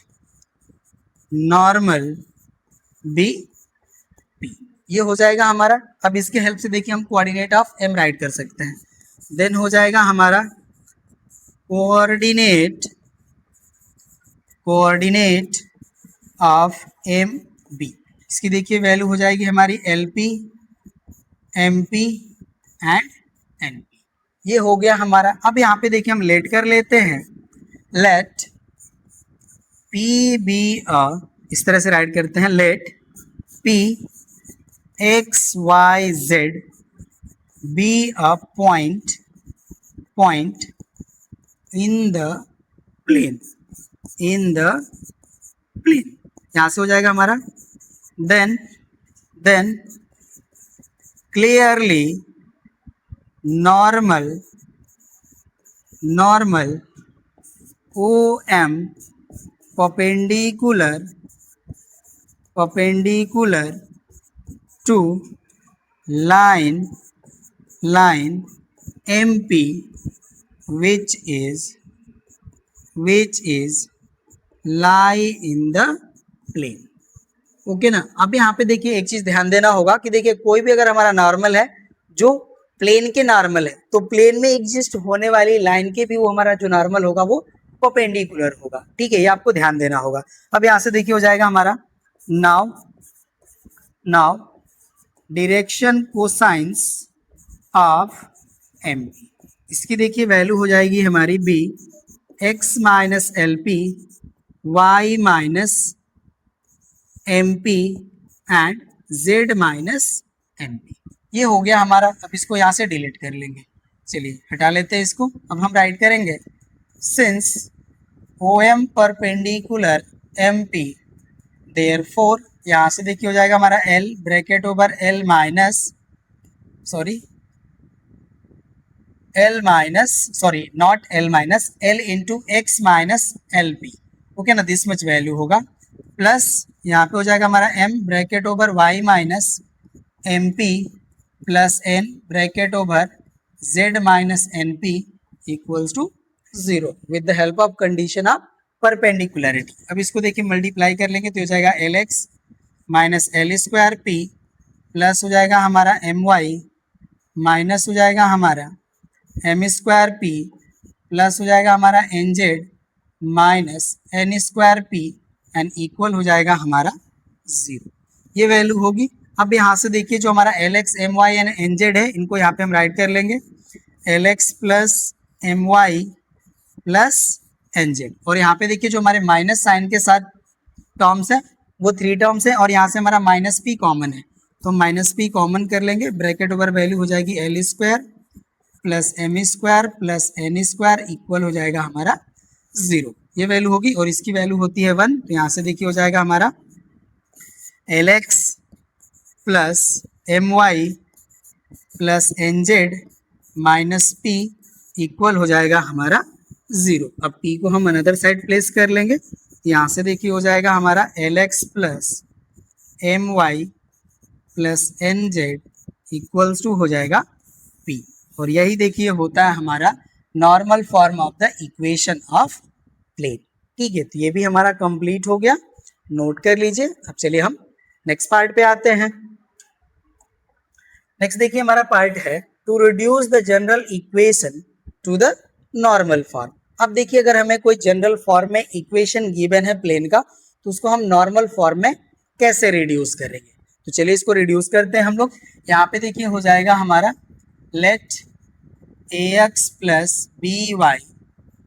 normal B P, ये हो जाएगा हमारा। अब इसके हेल्प से देखिए हम कोऑर्डिनेट ऑफ M राइट कर सकते हैं। देन हो जाएगा हमारा कोऑर्डिनेट ऑफ एम बी, इसकी देखिए वैल्यू हो जाएगी हमारी L P M P and N P. ये हो गया हमारा। अब यहाँ पे देखिए हम लेट कर लेते हैं, लेट पी बी अ, इस तरह से राइट करते हैं, let P X Y Z be a point in the plane, यहाँ से हो जाएगा हमारा। then clearly normal OM perpendicular to line MP which is lie in the plane, okay ना। अब यहाँ पे देखिए एक चीज ध्यान देना होगा कि देखिए कोई भी अगर हमारा नॉर्मल है जो प्लेन के नॉर्मल है तो प्लेन में एग्जिस्ट होने वाली लाइन के भी वो हमारा जो नॉर्मल होगा वो परपेंडिकुलर होगा। ठीक है, ये आपको ध्यान देना होगा। अब यहाँ से देखिए हो जाएगा हमारा now direction cosines of M P, इसकी देखिए वैल्यू हो जाएगी हमारी B X minus L P Y minus M P and Z minus M P. ये हो गया हमारा। अब इसको यहाँ से डिलीट कर लेंगे। चलिए हटा लेते हैं इसको। अब हम राइट करेंगे since O M perpendicular M P therefore, यहाँ से देखिए हो जाएगा हमारा L bracket over L minus L into X minus L P. Okay ना, दिस मच वैल्यू होगा प्लस यहाँ पे हो जाएगा हमारा m bracket over y minus M P plus n bracket over z minus N P equals to 0 with the help of condition of perpendicularity. अब इसको देखिए मल्टीप्लाई कर लेंगे तो हो जाएगा L X minus L square P plus हो जाएगा हमारा एम वाई माइनस हो जाएगा हमारा एम स्क्वायर पी प्लस हो जाएगा हमारा N Z minus N square P and equal हो जाएगा हमारा 0। ये वैल्यू होगी। अब यहाँ से देखिए जो हमारा L X M Y and N Z है, इनको यहाँ पे हम राइट कर लेंगे L X plus M Y plus N Z, और यहाँ पे देखिए जो हमारे माइनस साइन के साथ टर्म्स है वो 3 टर्म्स है, और यहाँ से हमारा माइनस पी कॉमन है तो माइनस पी कॉमन कर लेंगे। ब्रैकेट ओवर वैल्यू हो जाएगी L square plus M square plus N square equal हो जाएगा हमारा 0। ये वैल्यू होगी और इसकी वैल्यू होती है 1, तो यहाँ से देखिए हो जाएगा हमारा L X plus M Y plus N Z minus P equal हो जाएगा हमारा 0। अब p को हम अनदर साइड प्लेस कर लेंगे। यहाँ से देखिए हो जाएगा हमारा L X plus M Y plus N Z equals to हो जाएगा p, और यही देखिए होता है हमारा normal form of the equation of plane. ठीक है, तो ये भी हमारा कंप्लीट हो गया, नोट कर लीजिए। अब चलिए हम नेक्स्ट पार्ट पे आते हैं। नेक्स्ट देखिए हमारा पार्ट है to reduce the general equation to the normal form. अब देखिए अगर हमें कोई जनरल फॉर्म में इक्वेशन गिवन है प्लेन का, तो उसको हम नॉर्मल फॉर्म में कैसे रिड्यूस करेंगे। तो चलिए इसको रिड्यूस करते हैं हम लोग। यहाँ पे देखिए हो जाएगा हमारा let A x plus B Y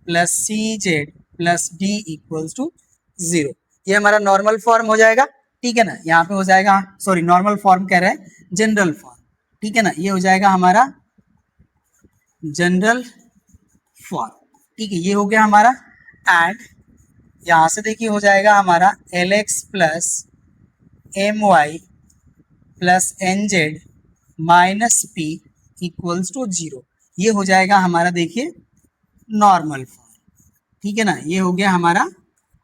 plus C Z plus D equals to 0। ये हमारा नॉर्मल फॉर्म हो जाएगा। ठीक है ना, यहाँ पे हो जाएगा, सॉरी नॉर्मल फॉर्म कह रहे हैं, जनरल फॉर्म। ठीक है ना, ये हो जाएगा हमारा जनरल फॉर्म। ठीक है, ये हो गया हमारा। एंड यहाँ से देखिए हो जाएगा हमारा L X plus M Y plus N Z minus P equals to 0। ये हो जाएगा हमारा देखिए नॉर्मल फॉर्म। ठीक है ना, ये हो गया हमारा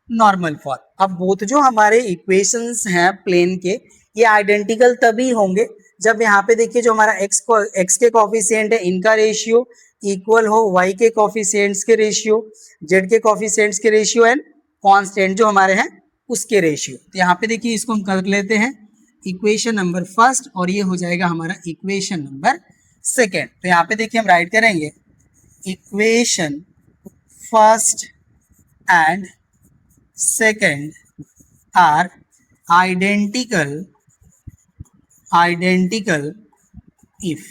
नॉर्मल फॉर्म। अब बोथ जो हमारे इक्वेशंस हैं प्लेन के, ये आइडेंटिकल तभी होंगे जब यहाँ पे देखिए जो हमारा एक्स के कॉफिशिएंट है इनका रेशियो इक्वल हो वाई के कॉफिशिएंट्स के रेशियो, जेड के कॉफिशिएंट्स के रेशियो एंड कांस्टेंट जो हमारे हैं उसके रेशियो। तो यहाँ पे देखिए इसको हम कर लेते हैं इक्वेशन नंबर फर्स्ट, और ये हो जाएगा हमारा इक्वेशन नंबर सेकेंड। तो यहाँ पे देखिए हम राइट करेंगे equation first and second are identical if.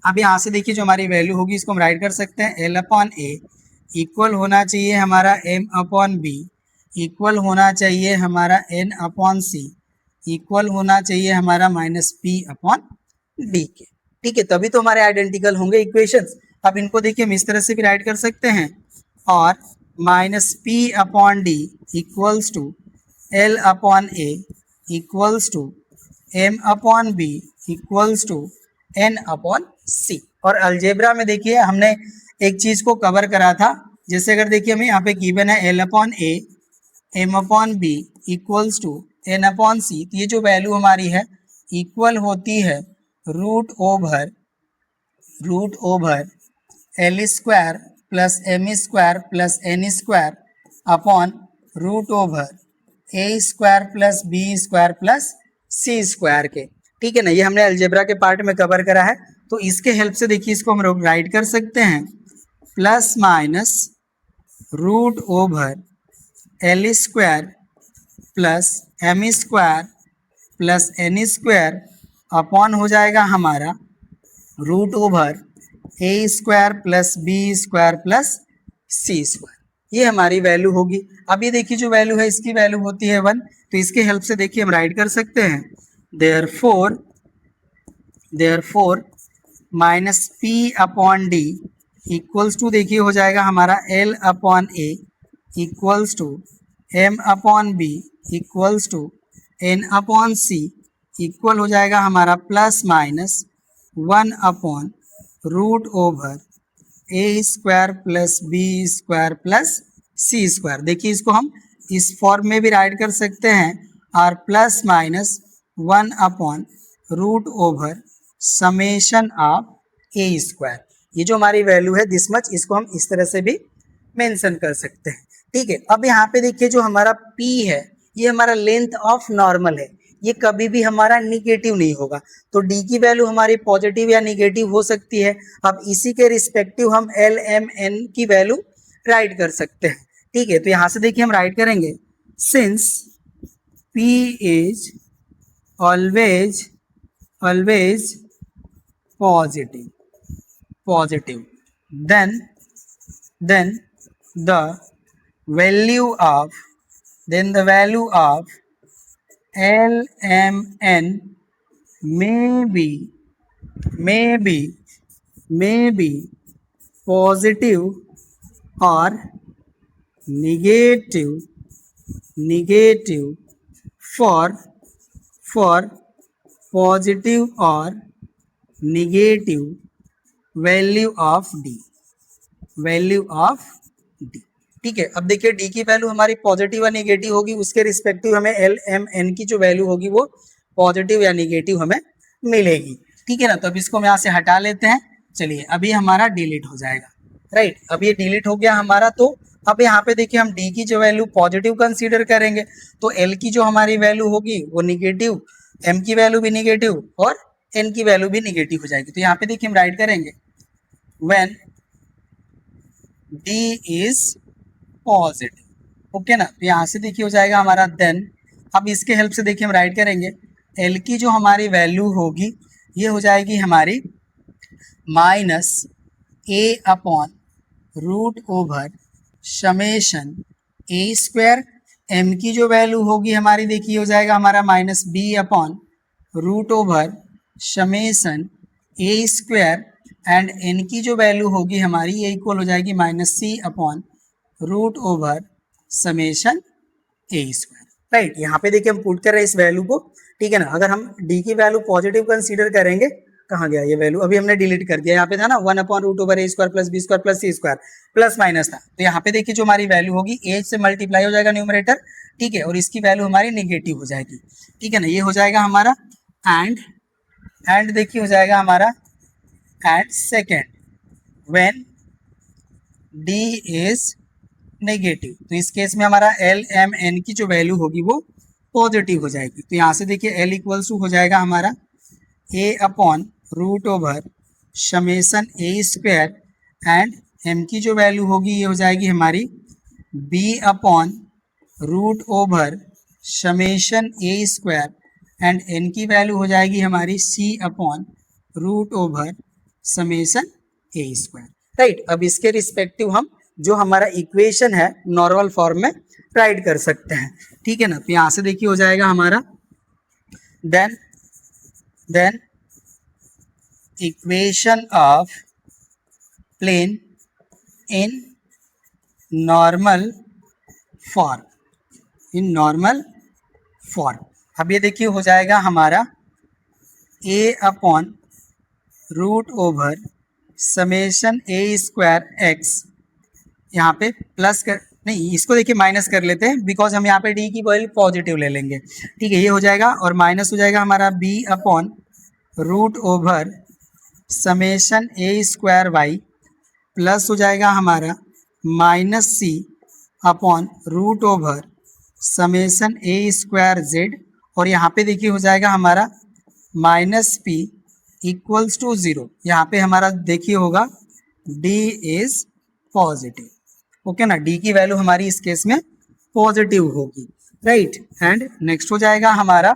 अब यहाँ से देखिए जो हमारी वैल्यू होगी इसको हम राइट कर सकते हैं एल अपॉन ए इक्वल होना चाहिए हमारा एम अपॉन बी इक्वल होना चाहिए हमारा एन अपॉन सी इक्वल होना चाहिए हमारा माइनस पी अपॉन डी के। ठीक है, तभी तो हमारे आइडेंटिकल होंगे इक्वेशंस। अब इनको देखिए हम इस तरह से भी राइट कर सकते हैं, और minus P upon D equals to l upon a equals to m upon b equals to n upon c. और अलजेब्रा में देखिए हमने एक चीज को कवर करा था, जैसे अगर देखिए हमें यहाँ पे गिवन है l upon a m upon b equals to n upon c, तो ये जो वैल्यू हमारी है इक्वल होती है root over l square plus M square plus N square upon root over a square plus b square plus c square के। ठीक है ना, ये हमने अलजेब्रा के पार्ट में कवर करा है, तो इसके हेल्प से देखिए इसको हम राइट कर सकते हैं plus minus root over l square plus M square plus N square upon हो जाएगा हमारा root over a square plus b square plus c square. ये हमारी वैल्यू होगी। अब ये देखिए जो वैल्यू है इसकी वैल्यू होती है 1, तो इसके हेल्प से देखिए हम राइट कर सकते हैं therefore minus P upon D equals to देखिए हो जाएगा हमारा l upon a equals to m upon b equals to n upon c equal हो जाएगा हमारा plus minus 1 upon root over a square plus b square plus c square. देखिए इसको हम इस फॉर्म में भी राइट कर सकते हैं और plus minus 1 upon root over summation of A square. ये जो हमारी वैल्यू है दिस मच, इसको हम इस तरह से भी मेंशन कर सकते हैं। ठीक है, अब यहाँ पे देखिए जो हमारा P है ये हमारा लेंथ ऑफ नॉर्मल है, ये कभी भी हमारा निगेटिव नहीं होगा, तो D की वैल्यू हमारी पॉजिटिव या निगेटिव हो सकती है। अब इसी के रिस्पेक्टिव हम L M N की वैल्यू राइट कर सकते हैं। ठीक है, तो यहाँ से देखिए हम राइट करेंगे since P is always positive then the value of LMN may be positive or negative for positive or negative value of D. ठीक है, अब देखिए डी की वैल्यू हमारी पॉजिटिव या निगेटिव होगी, उसके रिस्पेक्टिव हमें एल एम एन की जो वैल्यू होगी वो पॉजिटिव या निगेटिव हमें मिलेगी। ठीक है ना, तो अब इसको हम यहाँ से हटा लेते हैं। चलिए अभी हमारा डिलीट हो जाएगा, राइट। अब ये डिलीट हो गया हमारा, तो अब यहाँ पे देखिए हम डी की जो वैल्यू पॉजिटिव कंसीडर करेंगे तो एल की जो हमारी वैल्यू होगी वो निगेटिव, एम की वैल्यू भी निगेटिव और एन की वैल्यू भी निगेटिव हो जाएगी। तो यहाँ पे देखिए हम राइट करेंगे when D is positive. Okay ना, तो यहाँ से देखिए हो जाएगा हमारा देन। अब इसके हेल्प से देखिए हम राइट करेंगे एल की जो हमारी वैल्यू होगी ये हो जाएगी हमारी माइनस ए अपॉन रूट ओवर समेशन ए स्क्वायर। एम की जो वैल्यू होगी हमारी देखिए हो जाएगा हमारा minus B upon root over summation A square and N की जो वैल्यू होगी हमारी ये इक्वल हो जाएगी माइनस सी अपॉन रूट ओवर समेशन ए स्क्वायर। राइट, यहाँ पे देखिए हम पुट कर रहे हैं इस वैल्यू को। ठीक है ना, अगर हम डी की वैल्यू पॉजिटिव कंसीडर करेंगे, कहाँ गया ये वैल्यू, अभी हमने डिलीट कर दिया। यहाँ पे था ना 1 upon root over a square plus b square plus c square, plus minus था, तो यहाँ पे देखिए जो हमारी वैल्यू होगी ए से मल्टीप्लाई हो जाएगा न्यूमरेटर। ठीक है, और इसकी वैल्यू हमारी निगेटिव हो जाएगी। ठीक है ना, ये हो जाएगा हमारा एंड देखिए हो जाएगा हमारा and second when D is negative, तो इस केस में हमारा एल एम एन की जो वैल्यू होगी वो पॉजिटिव हो जाएगी। तो यहाँ से देखिए एल इक्वल्स टू हो जाएगा हमारा ए upon root over summation A square and m की जो वैल्यू होगी ये हो जाएगी हमारी b upon root over summation A square and N की वैल्यू हो जाएगी हमारी c upon root over summation ए स्क्वायर। राइट, अब इसके रिस्पेक्टिव हम जो हमारा इक्वेशन है नॉर्मल फॉर्म में राइट कर सकते हैं। ठीक है ना, तो यहाँ से देखिए हो जाएगा हमारा then equation of plane in normal form. अब ये देखिए हो जाएगा हमारा ए अपॉन रूट ओवर समेशन ए स्क्वायर एक्स, यहाँ पे प्लस कर नहीं, इसको देखिए माइनस कर लेते हैं बिकॉज हम यहाँ पे डी की वैल्यू पॉजिटिव ले लेंगे। ठीक है, ये हो जाएगा और माइनस हो जाएगा हमारा b upon root over summation ए स्क्वायर वाई प्लस हो जाएगा हमारा माइनस सी अपॉन रूट ओवर समेशन ए स्क्वायर जेड, और यहाँ पे देखिए हो जाएगा हमारा माइनस पी इक्वल्स टू 0। यहाँ पे हमारा देखिए होगा डी इज पॉजिटिव। ओके ना, डी की वैल्यू हमारी इस केस में पॉजिटिव होगी, राइट। एंड नेक्स्ट हो जाएगा हमारा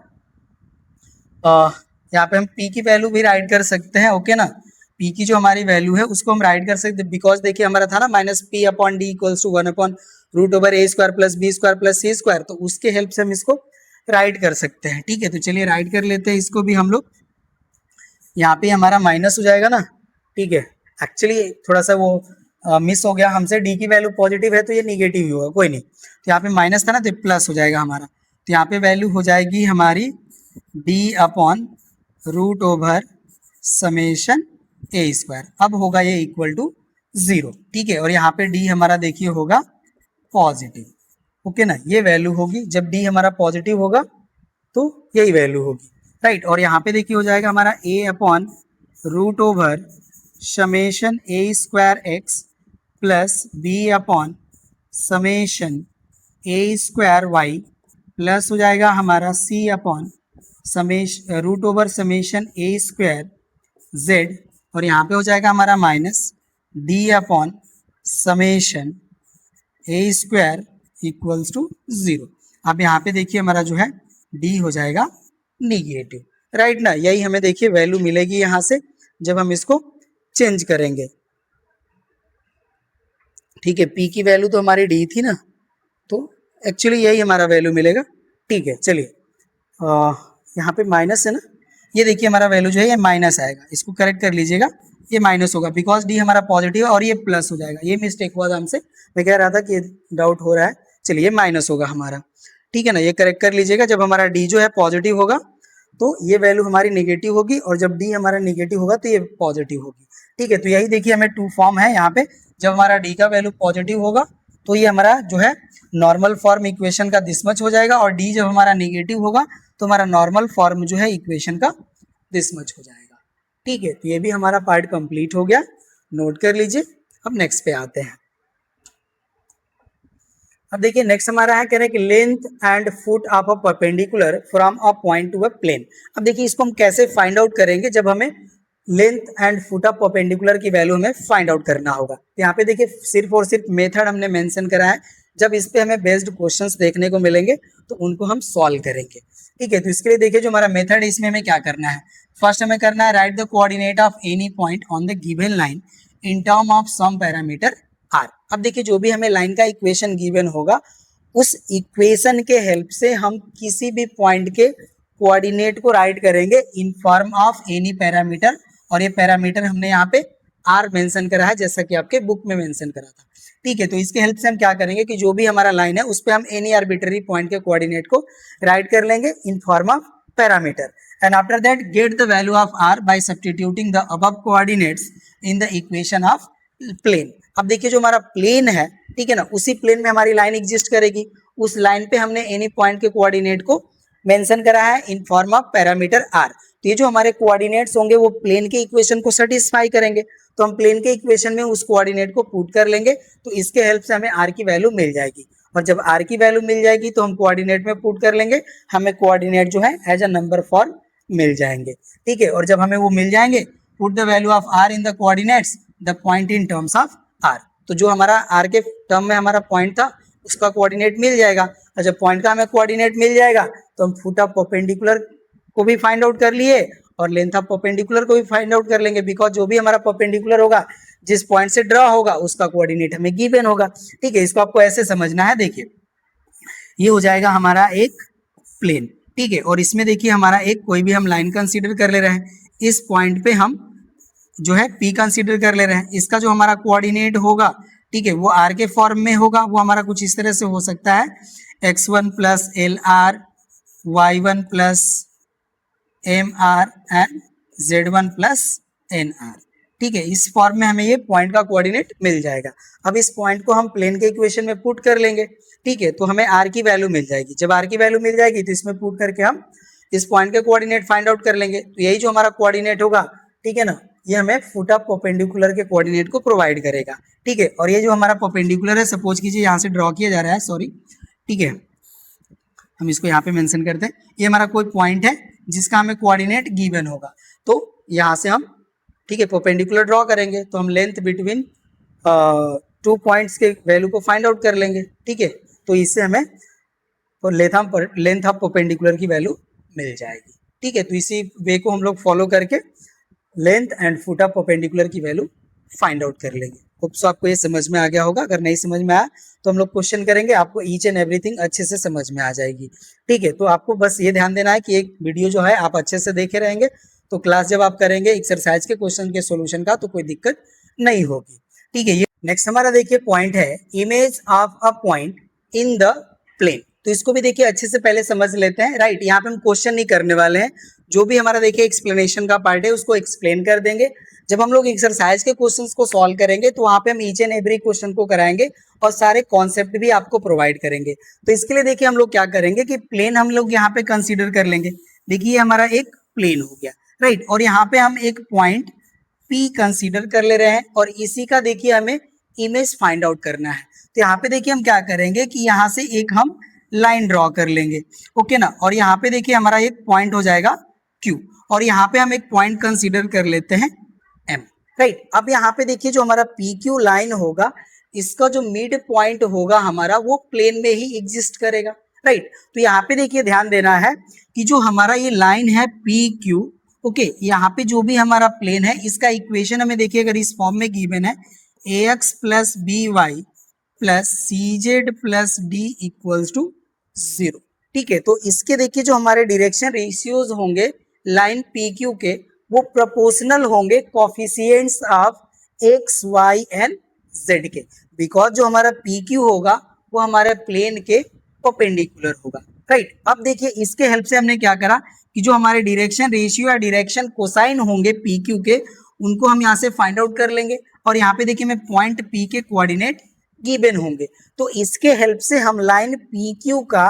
यहाँ पे हम p की वैल्यू भी राइट कर सकते हैं, ओके ना। p की जो हमारी वैल्यू है उसको हम राइट कर सकते हैं, बिकॉज देखिए हमारा था ना minus P upon D equals to 1/√a² plus b² plus c², तो उसके हेल्प से हम इसको राइट कर सकते हैं, ठीक है। तो चलिए राइट कर लेते हैं इसको भी हम लोग। यहाँ पे हमारा माइनस हो जाएगा ना, ठीक है। एक्चुअली थोड़ा सा वो मिस हो गया हमसे, डी की वैल्यू पॉजिटिव है तो ये निगेटिव ही होगा, कोई नहीं। तो यहाँ पे माइनस था ना, तो प्लस हो जाएगा हमारा। तो यहाँ पे वैल्यू हो जाएगी हमारी d/√समेशन a²। अब होगा ये इक्वल टू 0, ठीक है। और यहाँ पे d हमारा देखिए होगा पॉजिटिव, ओके ना। ये वैल्यू होगी जब d हमारा पॉजिटिव होगा तो यही वैल्यू होगी, राइट। और यहाँ पे देखिए हो जाएगा हमारा a/√समेशन a²x प्लस b/समेशन a²y प्लस हो जाएगा हमारा c/√समेशन a²z, और यहाँ पे हो जाएगा हमारा माइनस d/समेशन a² = 0। अब यहाँ पे देखिए हमारा जो है d हो जाएगा निगेटिव, राइट ना। यही हमें देखिए वैल्यू मिलेगी यहाँ से जब हम इसको चेंज करेंगे, ठीक है। p की वैल्यू तो हमारी d थी ना, तो एक्चुअली यही हमारा वैल्यू मिलेगा, ठीक है। चलिए यहाँ पे माइनस है ना, ये देखिए हमारा वैल्यू जो है ये माइनस आएगा, इसको करेक्ट कर लीजिएगा, ये माइनस होगा बिकॉज डी हमारा पॉजिटिव है और ये प्लस हो जाएगा। ये मिस्टेक हुआ था हमसे, मैं कह रहा था कि डाउट हो रहा है। चलिए ये माइनस होगा हमारा, ठीक है ना। ये करेक्ट कर लीजिएगा, जब हमारा डी जो है पॉजिटिव होगा तो ये वैल्यू हमारी निगेटिव होगी, और जब डी हमारा निगेटिव होगा तो ये पॉजिटिव होगी, ठीक है। तो यही देखिए हमें टू फॉर्म है यहाँ पे। जब हमारा डी का वैल्यू पॉजिटिव होगा तो ये हमारा जो है नॉर्मल फॉर्म इक्वेशन का दिस मच हो जाएगा, और डी जब हमारा निगेटिव होगा तो हमारा नॉर्मल फॉर्म जो है इक्वेशन का दिस मच हो जाएगा, ठीक है। तो ये भी हमारा पार्ट कंप्लीट हो गया, नोट कर लीजिए। अब नेक्स्ट पे आते हैं। अब देखिए नेक्स्ट हमारा है, कह रहे हैं कि length and foot of a perpendicular from a point to a plane. अब देखिए इसको हम कैसे फाइंड आउट करेंगे, जब हमें length and foot of perpendicular की वैल्यू हमें फाइंड आउट करना होगा। यहाँ पे देखिए सिर्फ और सिर्फ मेथड हमने मेंशन करा है, जब इस पे हमें बेस्ड क्वेश्चंस देखने को मिलेंगे तो उनको हम सॉल्व करेंगे, ठीक है। तो इसके लिए देखिए जो हमारा मेथड है इसमें हमें क्या करना है। फर्स्ट हमें करना है write the coordinate of any point on the given line in term of some parameter R. अब देखिए जो भी हमें लाइन का इक्वेशन गिवन होगा उस इक्वेशन के हेल्प से हम किसी भी पॉइंट के कोऑर्डिनेट को राइट करेंगे इन फॉर्म ऑफ एनी पैरामीटर, और ये पैरामीटर हमने यहाँ पे आर मेंशन करा है जैसा कि आपके बुक में मेंशन करा था, ठीक है। तो इसके हेल्प से हम क्या करेंगे कि जो भी हमारा लाइन है उस पर हम एनी आर्बिट्ररी पॉइंट के कोऑर्डिनेट को राइट कर लेंगे in form of parameter, and after that get the value of R by substituting the above coordinates in the equation of plane. अब देखिए जो हमारा प्लेन है, ठीक है ना, उसी प्लेन में हमारी लाइन एग्जिस्ट करेगी, उस लाइन पे हमने एनी पॉइंट के कोऑर्डिनेट को मेंशन करा है in form of parameter R. तो ये जो हमारे कोऑर्डिनेट्स होंगे वो प्लेन के इक्वेशन को सेटिस्फाई करेंगे, तो हम प्लेन के इक्वेशन में उस कोऑर्डिनेट को पुट कर लेंगे, तो इसके हेल्प से हमें आर की वैल्यू मिल जाएगी। और जब आर की वैल्यू मिल जाएगी तो हम कोऑर्डिनेट में पुट कर लेंगे, हमें कोऑर्डिनेट जो है एज अ नंबर फॉर्म मिल जाएंगे, ठीक है। और जब हमें वो मिल जाएंगे, put the value of R in the coordinates the point in terms of R. तो जो हमारा आर के टर्म में हमारा पॉइंट था उसका कोऑर्डिनेट मिल जाएगा, और जब पॉइंट का हमें कोऑर्डिनेट मिल जाएगा तो हम फुट ऑफ परपेंडिकुलर को भी फाइंड आउट कर लिए और लेंथ ऑफ परपेंडिकुलर को भी फाइंड आउट कर लेंगे, बिकॉज जो भी हमारा परपेंडिकुलर होगा जिस पॉइंट से ड्रॉ होगा उसका कोऑर्डिनेट हमें गिवन होगा, ठीक है। इसको आपको ऐसे समझना है, देखिए ये हो जाएगा हमारा एक प्लेन, ठीक है। और इसमें देखिए हमारा एक कोई भी हम लाइन कंसीडर कर ले रहे हैं, इस पॉइंट पे हम जो है P कंसीडर कर ले रहे हैं, इसका जो हमारा कोऑर्डिनेट होगा, ठीक है, वो R के फॉर्म में होगा। वो हमारा कुछ इस तरह से हो सकता है x1 plus LR, y1 plus MR and z1 plus NR, ठीक है। इस फॉर्म में हमें ये पॉइंट का कोऑर्डिनेट मिल जाएगा। अब इस पॉइंट को हम प्लेन के इक्वेशन में पुट कर लेंगे, ठीक है, तो हमें R की वैल्यू मिल जाएगी। जब R की वैल्यू मिल जाएगी तो इसमें पुट करके हम इस पॉइंट के कोऑर्डिनेट फाइंड आउट कर लेंगे। तो यही जो हमारा कोऑर्डिनेट होगा, ठीक है ना, ये हमें फुट ऑफ परपेंडिकुलर के कोऑर्डिनेट को प्रोवाइड करेगा, ठीक है। और ये जो हमारा परपेंडिकुलर है, सपोज कीजिए यहाँ से ड्रॉ किया जा रहा है, सॉरी, ठीक है, हम इसको यहाँ पे मेंशन करते हैं। ये हमारा कोई पॉइंट है जिसका हमें कोऑर्डिनेट गिवन होगा, तो यहाँ से हम, ठीक है, परपेंडिकुलर ड्रॉ करेंगे। तो हम लेंथ बिटवीन 2 पॉइंट्स के वैल्यू को फाइंड आउट कर लेंगे, ठीक है। तो इससे हमें लेंथ ऑफ परपेंडिकुलर की वैल्यू मिल जाएगी, ठीक है। तो इसी वे को हम लोग फॉलो करके length and foot of perpendicular की वैल्यू फाइंड आउट कर लेंगे। होप सो आपको ये समझ में आ गया होगा। अगर नहीं समझ में आया तो हम लोग क्वेश्चन करेंगे, आपको ईच एंड एवरीथिंग अच्छे से समझ में आ जाएगी, ठीक है। तो आपको बस ये ध्यान देना है कि एक वीडियो जो है आप अच्छे से देखे रहेंगे, तो क्लास जब आप करेंगे एक्सरसाइज के क्वेश्चन के सोल्यूशन का तो कोई दिक्कत नहीं होगी, ठीक है। ये नेक्स्ट हमारा देखिए पॉइंट है image of a point in the plane. तो इसको भी देखिए अच्छे से पहले समझ लेते हैं, राइट। यहाँ पे हम क्वेश्चन नहीं करने वाले हैं, जो भी हमारा देखिए एक्सप्लेनेशन का पार्ट है उसको एक्सप्लेन कर देंगे। जब हम लोग एक्सरसाइज के क्वेश्चंस को सॉल्व करेंगे तो वहां पे हम ईच एंड एवरी क्वेश्चन को कराएंगे और सारे कॉन्सेप्ट भी आपको प्रोवाइड करेंगे। तो इसके लिए देखिए हम लोग क्या करेंगे कि प्लेन हम लोग यहाँ पे कंसीडर कर लेंगे। देखिए हमारा एक प्लेन हो गया, राइट। और यहाँ पे हम एक पॉइंट P कंसीडर कर ले रहे हैं और इसी का देखिए हमें इमेज फाइंड आउट करना है। तो यहाँ पे देखिए हम क्या करेंगे कि यहाँ से एक हम लाइन ड्रॉ कर लेंगे, ओके ना। और यहाँ पे देखिए हमारा एक पॉइंट हो जाएगा Q और यहाँ पे हम एक पॉइंट कंसीडर कर लेते हैं M, राइट। अब यहाँ पे देखिए जो हमारा PQ लाइन होगा इसका जो मिड पॉइंट होगा हमारा वो प्लेन में ही एग्जिस्ट करेगा, राइट। तो यहाँ पे देखिए ध्यान देना है कि जो हमारा ये लाइन है PQ, ओके, यहाँ पे जो भी हमारा प्लेन है इसका इक्वेशन हमें देखिए अगर इस फॉर्म में गिवन है ax plus B Y plus C Z plus D equals to 0, ठीक है। तो इसके देखिए जो हमारे डायरेक्शन रेशियोज होंगे लाइन PQ के वो प्रोपोर्शनल होंगे coefficients of x, y and z के, बिकॉज जो हमारा PQ होगा वो हमारे प्लेन के परपेंडिकुलर होगा, राइट। अब देखिए इसके हेल्प से हमने क्या करा कि जो हमारे डायरेक्शन रेशियो या डायरेक्शन कोसाइन होंगे PQ के उनको हम यहाँ से फाइंड आउट कर लेंगे और यहाँ पे देखिए मैं पॉइंट P के कोऑर्डिनेट गिवन होंगे, तो इसके हेल्प से हम लाइन PQ का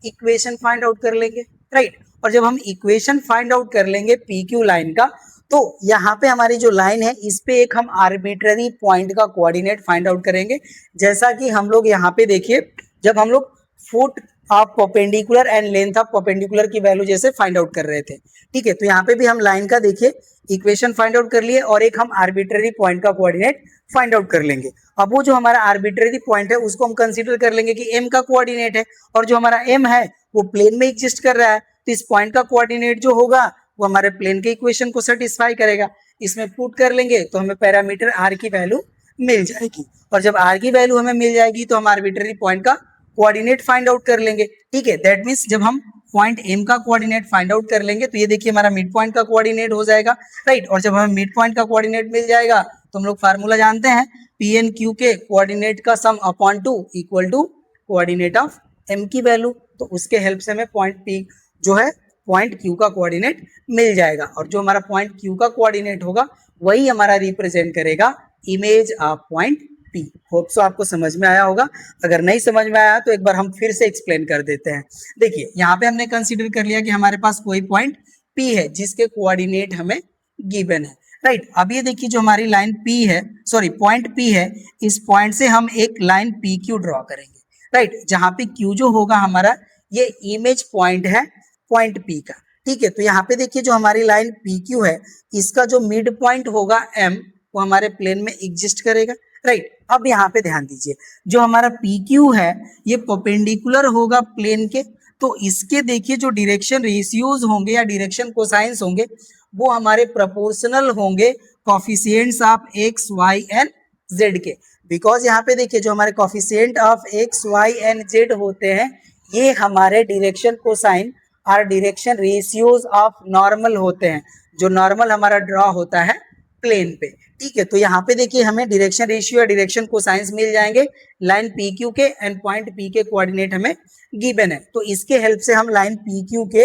इक्वेशन फाइंड आउट कर लेंगे, राइट। और जब हम इक्वेशन फाइंड आउट कर लेंगे PQ लाइन का तो यहाँ पे हमारी जो लाइन है इस पे एक हम आर्बिट्ररी पॉइंट का कोऑर्डिनेट फाइंड आउट करेंगे। जैसा कि हम लोग यहाँ पे देखिए जब हम लोग foot of perpendicular and length of perpendicular की वैल्यू जैसे फाइंड आउट कर रहे थे, ठीक है। तो यहाँ पे भी हम लाइन का देखिए इक्वेशन फाइंड आउट कर लिए और एक हम आर्बिट्ररी पॉइंट का कोऑर्डिनेट फाइंड आउट कर लेंगे। अब वो जो हमारा आर्बिट्ररी पॉइंट है उसको हम कंसीडर कर लेंगे कि m का कोऑर्डिनेट है और जो हमारा m है वो प्लेन में एग्जिस्ट कर रहा है, तो इस पॉइंट का कोऑर्डिनेट जो होगा वो हमारे प्लेन के इक्वेशन को सेटिस्फाई करेगा। इसमें पुट कर लेंगे तो हमें पैरामीटर r की वैल्यू मिल जाएगी और जब r की वैल्यू हमें मिल जाएगी तो हम आर्बिट्ररी पॉइंट का कोऑर्डिनेट फाइंड आउट कर लेंगे, ठीक है। दैट मींस जब हम पॉइंट M का कोऑर्डिनेट फाइंड आउट कर लेंगे तो ये देखिए हमारा मिड पॉइंट का कोऑर्डिनेट हो जाएगा, राइट। और जब हमें मिड पॉइंट का कोऑर्डिनेट मिल जाएगा तो हम लोग फार्मूला जानते हैं PNQ के कोऑर्डिनेट का sum upon 2 equal to coordinate of M की वैल्यू। तो उसके हेल्प से हमें पॉइंट P जो है पॉइंट Q का कोऑर्डिनेट मिल जाएगा और जो हमारा पॉइंट Q का कोऑर्डिनेट होगा वही हमारा रिप्रेजेंट करेगा image of point P। Hope so आपको समझ में आया होगा। अगर नहीं समझ में आया तो एक बार हम फिर से एक्सप्लेन कर देते हैं। देखिए यहाँ पे हमने कंसीडर कर लिया कि हमारे पास कोई पॉइंट P है जिसके कोऑर्डिनेट हमें गिवन है, राइट। अब ये देखिए जो हमारी लाइन P है, सॉरी पॉइंट P है, इस पॉइंट से हम एक लाइन PQ ड्रॉ करेंगे, राइट। जहाँ पे Q जो होगा हमारा ये इमेज पॉइंट है पॉइंट P का, ठीक है। तो यहाँ पे देखिए जो हमारी लाइन PQ है इसका जो मिड पॉइंट होगा M वो हमारे प्लेन में एग्जिस्ट करेगा, राइट। अब यहाँ पे ध्यान दीजिए जो हमारा PQ है ये परपेंडिकुलर होगा प्लेन के, तो इसके देखिए जो डायरेक्शन रेशियोज होंगे या डायरेक्शन कोसाइंस होंगे वो हमारे प्रोपोर्शनल होंगे coefficients of x, y and z के, बिकॉज यहाँ पे देखिए जो हमारे coefficient of x, y and z होते हैं ये हमारे डायरेक्शन कोसाइन और डायरेक्शन रेशियोज ऑफ नॉर्मल होते हैं, जो नॉर्मल हमारा ड्रॉ होता है प्लेन पे, ठीक है। तो यहाँ पे देखिए हमें डायरेक्शन रेशियो या डायरेक्शन कोसाइंस मिल जाएंगे लाइन PQ के एंड पॉइंट P के कोऑर्डिनेट हमें गिवन है, तो इसके हेल्प से हम लाइन PQ के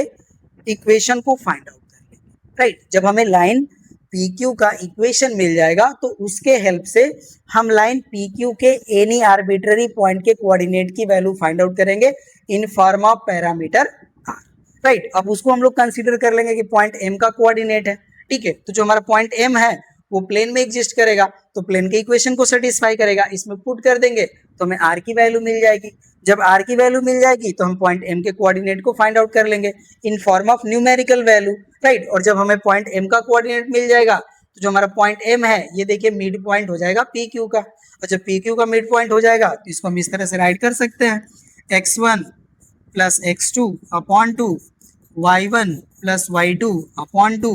इक्वेशन को फाइंड आउट कर लेंगे, राइट। जब हमें लाइन PQ का इक्वेशन मिल जाएगा तो उसके हेल्प से हम लाइन PQ के एनी आर्बिट्ररी पॉइंट के कोऑर्डिनेट की वैल्यू फाइंड आउट करेंगे इन form of parameter r, right. अब उसको हम लोग कंसीडर कर लेंगे कि पॉइंट M का कोऑर्डिनेट है, ठीक है। तो जो हमारा पॉइंट M है वो प्लेन में एग्जिस्ट करेगा तो प्लेन के इक्वेशन को सेटिस्फाई करेगा, इसमें पुट कर देंगे तो हमें r की वैल्यू मिल जाएगी। जब r की वैल्यू मिल जाएगी तो हम पॉइंट M के कोऑर्डिनेट को फाइंड आउट कर लेंगे in form of numerical value, right. और जब हमें पॉइंट M का कोऑर्डिनेट मिल जाएगा तो जो हमारा पॉइंट M है ये देखिए मिड पॉइंट हो जाएगा PQ का। और जब पी क्यू का मिड पॉइंट हो जाएगा तो इसको हम इस तरह से राइट कर सकते हैं, x1 plus x2 upon 2, y1 plus y2 upon 2,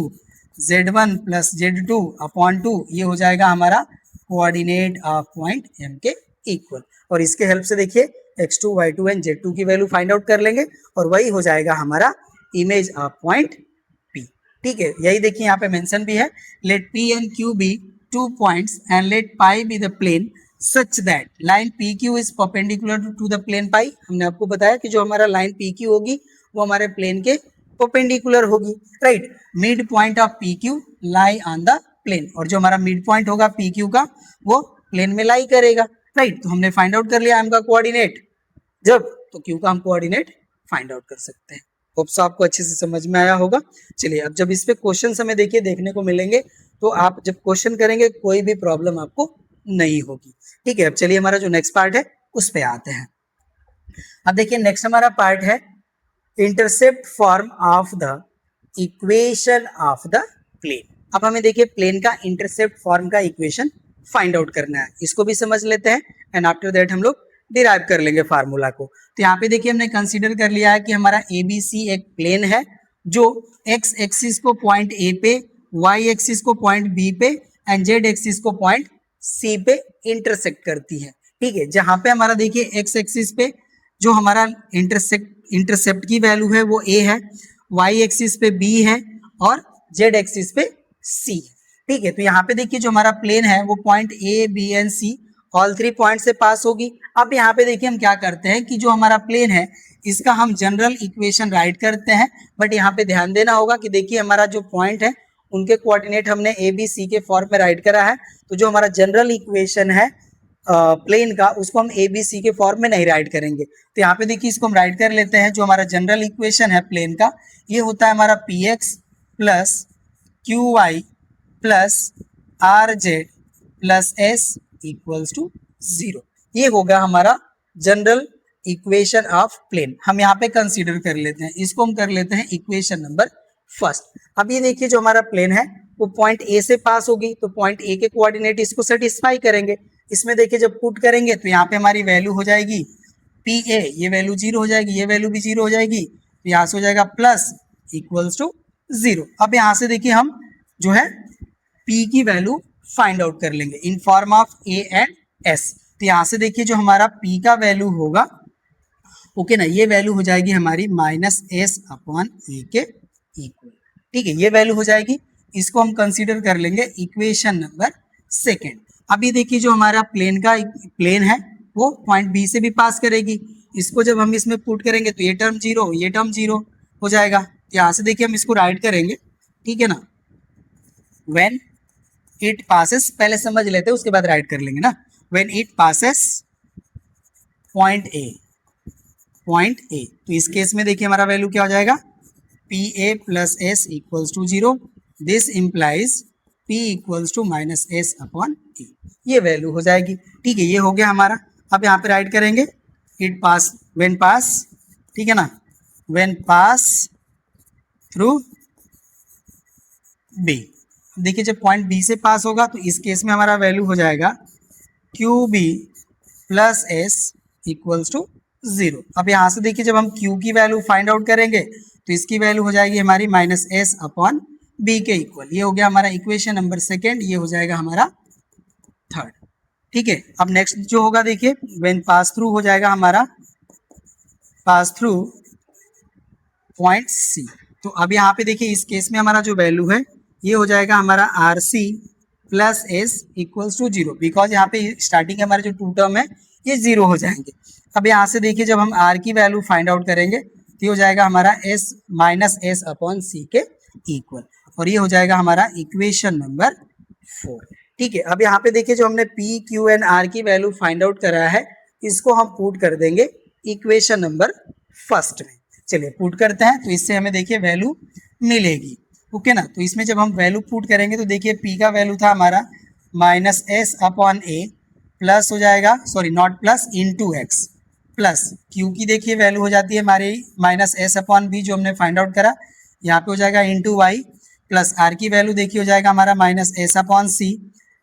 z1 plus z2 upon 2, ये हो जाएगा हमारा कोऑर्डिनेट ऑफ पॉइंट M के इक्वल। और इसके हेल्प से देखिए x2, y2 एंड z2 की वैल्यू फाइंड आउट कर लेंगे और वही हो जाएगा हमारा इमेज ऑफ पॉइंट P। ठीक है, यही देखिए यहाँ पे मेंशन भी है, let P and Q be 2 points and let pi be the plane such that line PQ is perpendicular to the plane pi। हमने आपको बताया कि जो हमारा लाइन PQ होगी वो हमारे प्लेन के परपेंडिकुलर होगी, right. Mid point of PQ lie on the plane, और जो हमारा मिड पॉइंट होगा PQ का वो प्लेन में लाई करेगा, राइट। तो हमने फाइंड आउट कर लिया M का कोऑर्डिनेट, जब तो Q का हम कोऑर्डिनेट फाइंड आउट कर सकते हैं। होप्स आपको अच्छे से समझ में आया होगा। चलिए अब जब इस पे क्वेश्चन हमें देखिए देखने को मिलेंगे तो आप जब क्वेश्चन करेंगे कोई भी प्रॉब्लम आपको नहीं होगी। ठीक है, अब चलिए हमारा जो नेक्स्ट पार्ट है उस पे आते हैं। अब देखिए नेक्स्ट हमारा पार्ट है intercept form of the equation of the plane. अब हमें देखिए प्लेन का इंटरसेप्ट फॉर्म का इक्वेशन फाइंड आउट करना है, इसको भी समझ लेते हैं एंड आफ्टर दैट हम लोग डिराइव कर लेंगे फार्मूला को। तो यहाँ पे देखिए हमने कंसीडर कर लिया है कि हमारा ABC एक प्लेन है जो x एक्सिस को पॉइंट A पे, y एक्सिस को पॉइंट B पे एंड z एक्सिस को पॉइंट C पे इंटरसेक्ट करती है। ठीक है, जहाँ पे हमारा देखिए x एक्सिस पे जो हमारा इंटरसेप्ट की वैल्यू है वो A है, y एक्सिस पे B है और z एक्सिस पे C है। ठीक है, तो यहाँ पे देखिए जो हमारा प्लेन है वो point A, B and C all 3 point से पास होगी। अब यहाँ पे देखिए हम क्या करते हैं कि जो हमारा प्लेन है इसका हम जनरल इक्वेशन राइट करते हैं, बट यहाँ पे ध्यान देना होगा कि देखिए हमारा जो पॉइंट है उनके कोऑर्डिनेट हमने ए बी सी के फॉर्म में राइट करा है, तो जो हमारा जनरल इक्वेशन है प्लेन का उसको हम ए बी सी के फॉर्म में नहीं राइट करेंगे। तो यहाँ पे देखिए इसको हम राइट कर लेते हैं। जो हमारा जनरल इक्वेशन है प्लेन का ये होता है हमारा P X plus Q Y plus R Z plus S equals to 0। ये होगा हमारा जनरल इक्वेशन ऑफ प्लेन। हम यहाँ पे कंसीडर कर लेते हैं, इसको हम कर लेते हैं इक्वेशन नंबर फर्स्ट। अब ये देखिए जो हमारा प्लेन है वो पॉइंट ए से पास होगी, तो पॉइंट ए के कोऑर्डिनेट इसको सेटिस्फाई करेंगे। इसमें देखिए जब पुट करेंगे तो यहाँ पे हमारी वैल्यू हो जाएगी पी ए, ये वैल्यू 0 हो जाएगी, ये वैल्यू भी 0 हो जाएगी, तो यहाँ से हो जाएगा प्लस इक्वल्स टू 0। अब यहाँ से देखिए हम जो है पी की वैल्यू फाइंड आउट कर लेंगे in form of A and S. तो यहाँ से देखिए जो हमारा पी का वैल्यू होगा ओके ना, ये वैल्यू हो जाएगी हमारी माइनस एस अपॉन ए के इक्वल। ठीक है, ये वैल्यू हो जाएगी, इसको हम कंसीडर कर लेंगे इक्वेशन नंबर सेकेंड। अभी देखिए जो हमारा प्लेन है वो पॉइंट बी से भी पास करेगी, इसको जब हम इसमें पुट करेंगे तो ये टर्म 0, ये टर्म 0 हो जाएगा। यहाँ से देखिए हम इसको राइट करेंगे, ठीक है ना, व्हेन इट पासेस, पहले समझ लेते हैं उसके बाद राइट कर लेंगे ना। When it passes point A, तो इस केस में देखिए हमारा वैल्यू क्या हो जाएगा p a plus S equals to 0। This implies P equals to minus S upon a, ये वैल्यू हो जाएगी। ठीक है, ये हो गया हमारा। अब यहाँ पे राइट करेंगे इट पास, व्हेन पास, ठीक है ना, व्हेन पास थ्रू बी। देखिए जब पॉइंट बी से पास होगा तो इस केस में हमारा वैल्यू हो जाएगा Q B plus S equals to 0। अब यहाँ से देखिए जब हम Q की वैल्यू फाइंड आउट करेंगे तो इसकी वैल्यू हो जाएगी हमारी माइनस एस अपॉन बी के इक्वल। ये हो गया हमारा इक्वेशन नंबर सेकेंड, ये हो जाएगा हमारा थर्ड। ठीक है, अब नेक्स्ट जो होगा देखिए व्हेन पास थ्रू हो जाएगा हमारा पास थ्रू पॉइंट सी। तो अब यहाँ पे देखिए इस केस में हमारा जो वैल्यू है ये हो जाएगा हमारा R C plus S equals to 0, because यहाँ पे स्टार्टिंग हमारे जो 2 टर्म है ये 0 हो जाएंगे। अब यहाँ से देखिए जब हम आर की वैल्यू फाइंड आउट करेंगे तो ये हो जाएगा हमारा एस माइनस एस अपॉन सी के इक्वल, और ये हो जाएगा हमारा इक्वेशन नंबर 4। ठीक है, अब यहाँ पे देखिए जो हमने पी क्यू एंड आर की वैल्यू फाइंड आउट करा है इसको हम पुट कर देंगे इक्वेशन नंबर फर्स्ट में। चलिए पुट करते हैं, तो इससे हमें देखिए वैल्यू मिलेगी, ओके ना। तो इसमें जब हम वैल्यू पुट करेंगे तो देखिए पी का वैल्यू था हमारा माइनस एस अपॉन ए प्लस हो जाएगा, sorry not plus, into x, plus Q की देखिए वैल्यू हो जाती है हमारी माइनस एस अपॉन बी जो हमने फाइंड आउट करा, यहाँ पे हो जाएगा इंटू वाई, प्लस आर की वैल्यू देखिए हो जाएगा हमारा माइनस एस अपॉन सी,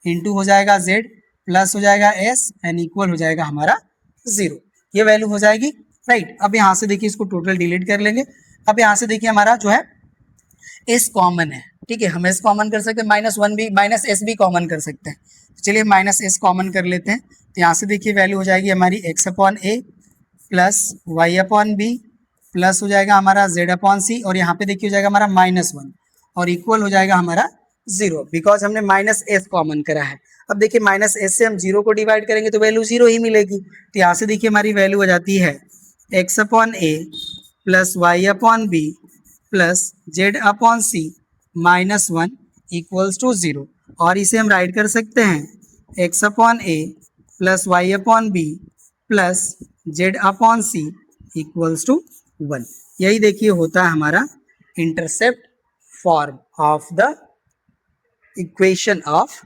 इंटू हो जाएगा जेड, प्लस हो जाएगा एस एंड इक्वल हो जाएगा हमारा 0। ये वैल्यू हो जाएगी, राइट। अब यहाँ से देखिए इसको टोटल डिलीट कर लेंगे। अब यहाँ से देखिए हमारा जो है एस कॉमन है, ठीक है, हम एस कॉमन कर सकते हैं, -1 भी, -s भी कॉमन कर सकते हैं। तो चलिए -s कॉमन कर लेते हैं। तो यहाँ से देखिए वैल्यू हो जाएगी हमारी x/a प्लस y/b प्लस हो जाएगा हमारा z/c और यहाँ पे देखिए हो जाएगा हमारा -1 और इक्वल हो जाएगा हमारा 0, बिकॉज हमने -s कॉमन करा है। अब देखिए -s से हम 0 को डिवाइड करेंगे तो वैल्यू 0 ही मिलेगी। तो यहाँ से देखिए हमारी वैल्यू हो जाती है x/a plus y/b plus z/c -1 equals to 0। और इसे हम राइट कर सकते हैं x/a plus y/b plus z/c equals to 1। यही देखिए होता है हमारा intercept form of the equation of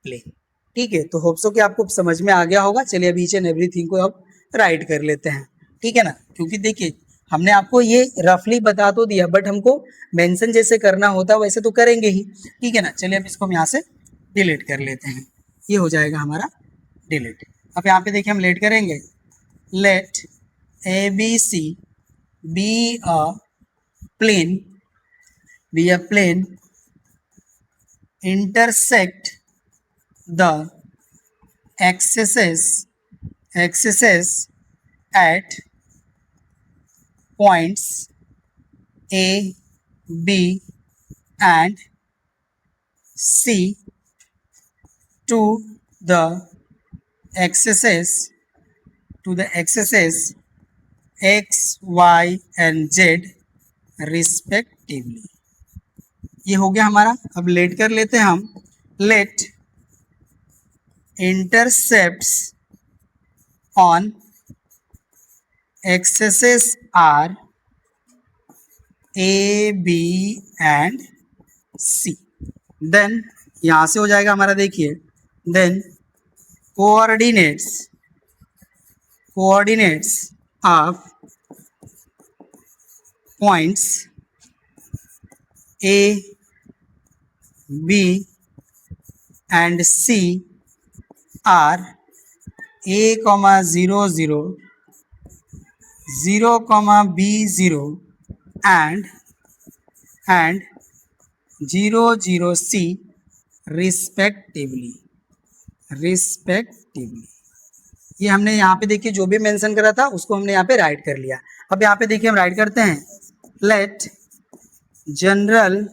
plane. ठीक है, तो होप सो कि आपको समझ में आ गया होगा। चलिए अभी ईच एंड एवरीथिंग को अब राइट कर लेते हैं, ठीक है ना। क्योंकि देखिए हमने आपको ये रफली बता तो दिया, बट हमको मेंशन जैसे करना होता वैसे तो करेंगे ही, ठीक है ना। चलिए अब इसको हम यहाँ से डिलीट कर लेते हैं। ये हो जाएगा हमारा डिलीट। अब यहाँ पे देखिए हम लेट करेंगे, late ABC be a plane intersect the axes at points A, B and C to the axes x, y and z respectively. ये हो गया हमारा। अब लेट कर लेते हैं हम, let intercepts on axes are A, B and C. Then यहाँ से हो जाएगा हमारा, देखिए then coordinates of points A, B and C are A, 0, 0, 0, B, 0 and 0, 0, C respectively. ये हमने यहाँ पे देखिए जो भी मेंशन करा था उसको हमने यहाँ पे राइट कर लिया। अब यहाँ पे देखिए हम राइट करते हैं, let general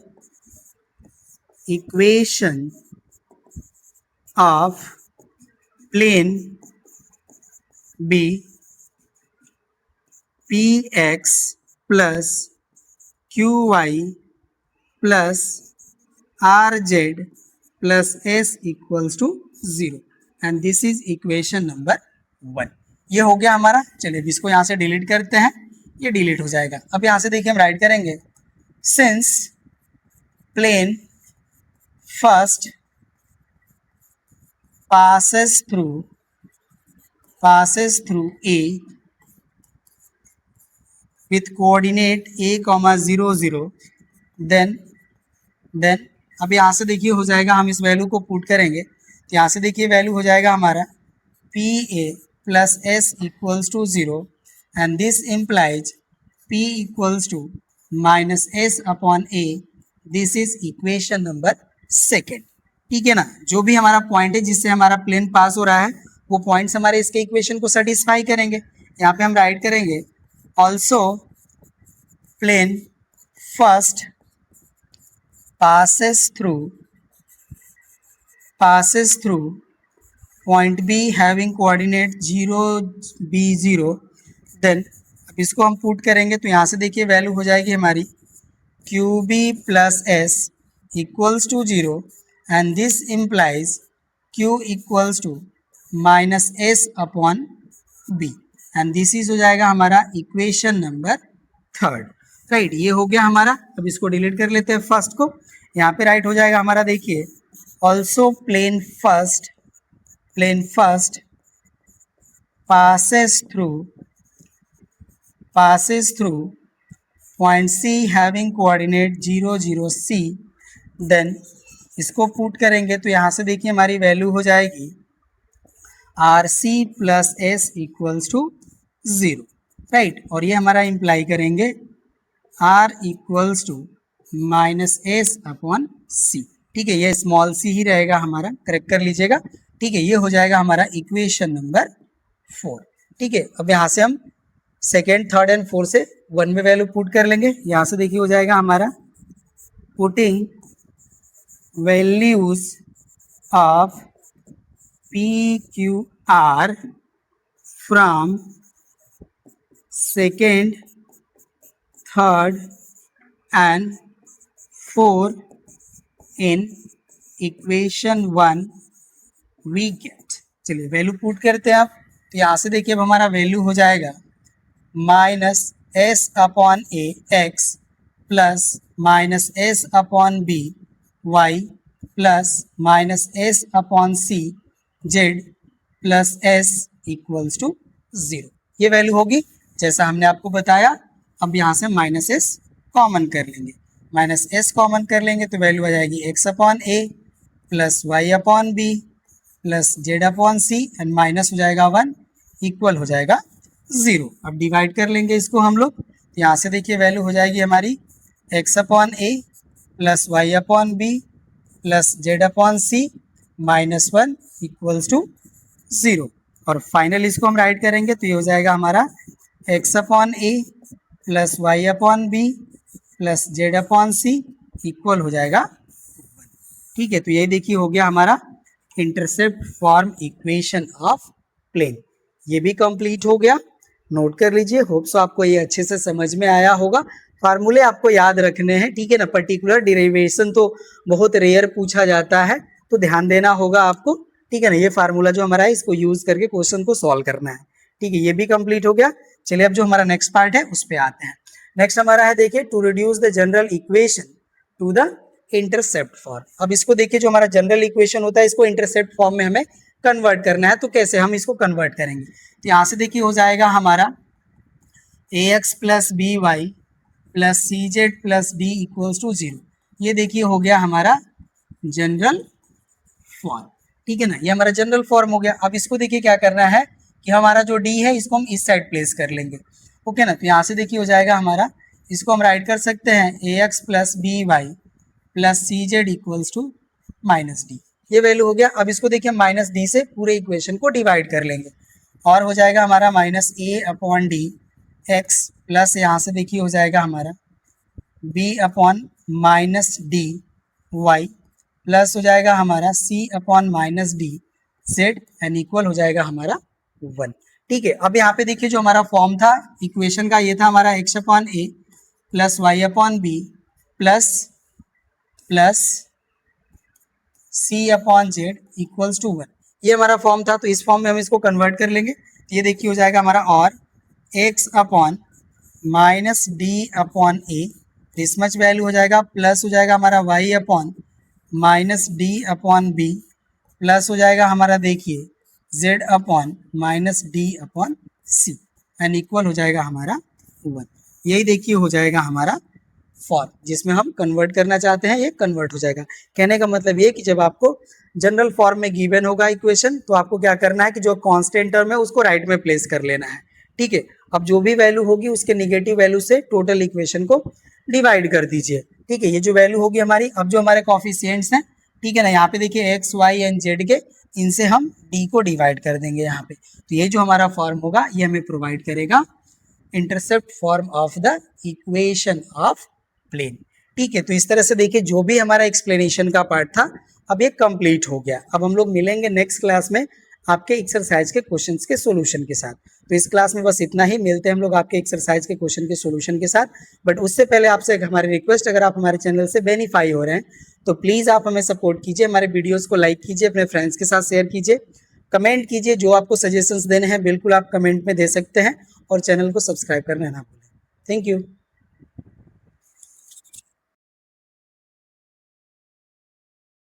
equation of plane be px plus qy plus rz plus s equals to 0 and this is equation number 1। ये हो गया हमारा। चलिए अब इसको यहाँ से डिलीट करते हैं, ये डिलीट हो जाएगा। अब यहाँ से देखिए हम राइट करेंगे, since plane first passes through A with coordinate A, 0, 0 then अब यहाँ से देखिए हो जाएगा, हम इस वैल्यू को पुट करेंगे तो यहाँ से देखिए वैल्यू हो जाएगा हमारा PA plus S equals to 0 and this implies P equals to minus S upon A। This is equation number 2। ठीक है ना। जो भी हमारा पॉइंट है जिससे हमारा प्लेन पास हो रहा है वो पॉइंट्स हमारे इसके इक्वेशन को सेटिस्फाई करेंगे। यहाँ पे हम राइट करेंगे, also plane first passes through point B having coordinate 0, B, 0 then अब इसको हम पुट करेंगे तो यहाँ से देखिए वैल्यू हो जाएगी हमारी QB plus S equals to 0 and this implies Q equals to minus S upon B and this is हो जाएगा हमारा इक्वेशन नंबर 3। राइट, ये हो गया हमारा। अब इसको डिलीट कर लेते हैं फर्स्ट को। यहाँ पे राइट हो जाएगा हमारा, देखिए also plane first passes through point C having coordinate 0, 0, C then इसको पुट करेंगे तो यहाँ से देखिए हमारी वैल्यू हो जाएगी r C plus S equals to 0, right. और ये हमारा इम्प्लाई करेंगे r equals to minus S upon c, ठीक है। ये स्मॉल सी ही रहेगा हमारा, करेक्ट कर लीजिएगा, ठीक है। ये हो जाएगा हमारा इक्वेशन नंबर 4, ठीक है। अब यहाँ से हम सेकेंड, थर्ड एंड फोर्थ से 1 में वैल्यू पुट कर लेंगे। यहाँ से देखिए हो जाएगा हमारा putting values of P Q R from second, third and fourth in equation 1 we get. चलिए वैल्यू पुट करते हैं आप। तो यहाँ से देखिए अब हमारा वैल्यू हो जाएगा minus S upon A x plus minus S upon B Y plus minus S upon C Z plus S equals to 0। ये वैल्यू होगी जैसा हमने आपको बताया। अब यहाँ से माइनस एस कॉमन कर लेंगे, माइनस एस कॉमन कर लेंगे तो वैल्यू आ जाएगी X upon A plus Y upon B plus Z upon C and minus हो जाएगा 1 इक्वल हो जाएगा 0। अब डिवाइड कर लेंगे इसको हम लोग। यहाँ से देखिए वैल्यू हो जाएगी हमारी X upon A plus Y upon B plus Z upon C minus 1 equals to 0। और फाइनल इसको हम राइट करेंगे तो ये हो जाएगा हमारा एक्स अपॉन ए plus Y upon B plus Z upon c equal हो जाएगा 1, ठीक है। तो ये देखिए हो गया हमारा intercept form equation of plane. ये भी कंप्लीट हो गया, नोट कर लीजिए। होप सो आपको ये अच्छे से समझ में आया होगा। फार्मूले आपको याद रखने हैं, ठीक है ना। पर्टिकुलर डेरिवेशन तो बहुत रेयर पूछा जाता है, तो ध्यान देना होगा आपको, ठीक है ना। ये फार्मूला जो हमारा है इसको यूज करके क्वेश्चन को सॉल्व करना है, ठीक है। ये भी कंप्लीट हो गया। चलिए अब जो हमारा नेक्स्ट पार्ट है उस पर आते हैं। नेक्स्ट हमारा है देखिए to reduce the general equation to the intercept form. अब इसको देखिए जो हमारा जनरल इक्वेशन होता है इसको इंटरसेप्ट फॉर्म में हमें कन्वर्ट करना है। तो कैसे हम इसको कन्वर्ट करेंगे, तो यहाँ से देखिए हो जाएगा हमारा a x plus B Y plus C Z plus D equals to 0। ये देखिए हो गया हमारा जनरल फॉर्म, ठीक है ना। ये हमारा जनरल फॉर्म हो गया। अब इसको देखिए क्या करना है कि हमारा जो डी है इसको हम इस साइड प्लेस कर लेंगे, ओके ना। तो यहाँ से देखिए हो जाएगा हमारा, इसको हम राइट कर सकते हैं a x plus B Y plus C z equals to minus d. ये वैल्यू हो गया। अब इसको देखिए हम माइनस डी से पूरे इक्वेशन को डिवाइड कर लेंगे और हो जाएगा हमारा माइनस ए अपॉन डी एक्स प्लस यहाँ से देखिए हो जाएगा हमारा b upon minus d Y plus हो जाएगा हमारा c upon minus d z and equal हो जाएगा हमारा 1, ठीक है। अब यहाँ पे देखिए जो हमारा फॉर्म था इक्वेशन का ये था हमारा x upon A plus Y upon B plus C upon Z equals to 1। ये हमारा फॉर्म था, तो इस फॉर्म में हम इसको कन्वर्ट कर लेंगे। ये देखिए हो जाएगा हमारा और X upon minus D upon A, this much value हो जाएगा, प्लस हो जाएगा हमारा Y upon minus D upon B plus हो जाएगा हमारा देखिए z upon minus D upon C and equal हो जाएगा हमारा 1। यही देखिए हो जाएगा हमारा फॉर्म जिसमें हम कन्वर्ट करना चाहते हैं, ये कन्वर्ट हो जाएगा। कहने का मतलब ये कि जब आपको जनरल फॉर्म में गिवन होगा इक्वेशन तो आपको क्या करना है कि जो कांस्टेंट टर्म है उसको राइट में प्लेस कर लेना है, ठीक है। अब जो भी वैल्यू होगी उसके निगेटिव वैल्यू से टोटल इक्वेशन को डिवाइड कर दीजिए, ठीक है। ये जो वैल्यू होगी हमारी, अब जो हमारे कोएफिशिएंट्स हैं, ठीक है ना, यहाँ पे देखिए एक्स वाई एंड जेड के, इनसे हम डी को डिवाइड कर देंगे यहाँ पे। तो ये जो हमारा फॉर्म होगा ये हमें प्रोवाइड करेगा intercept form of the equation of plane, ठीक है। तो इस तरह से देखिए जो भी हमारा एक्सप्लेनेशन का पार्ट था अब ये कंप्लीट हो गया। अब हम लोग मिलेंगे नेक्स्ट क्लास में आपके एक्सरसाइज के क्वेश्चंस के सॉल्यूशन के साथ। तो इस क्लास में बस इतना ही, मिलते हैं हम लोग आपके एक्सरसाइज के क्वेश्चन के सॉल्यूशन के साथ। बट उससे पहले आपसे एक हमारी रिक्वेस्ट, अगर आप हमारे चैनल से बेनिफाई हो रहे हैं तो प्लीज़ आप हमें सपोर्ट कीजिए, हमारे वीडियोज़ को लाइक कीजिए, अपने फ्रेंड्स के साथ शेयर कीजिए, कमेंट कीजिए, जो आपको सजेशंस देने हैं बिल्कुल आप कमेंट में दे सकते हैं और चैनल को सब्सक्राइब करना ना भूलें। Thank you.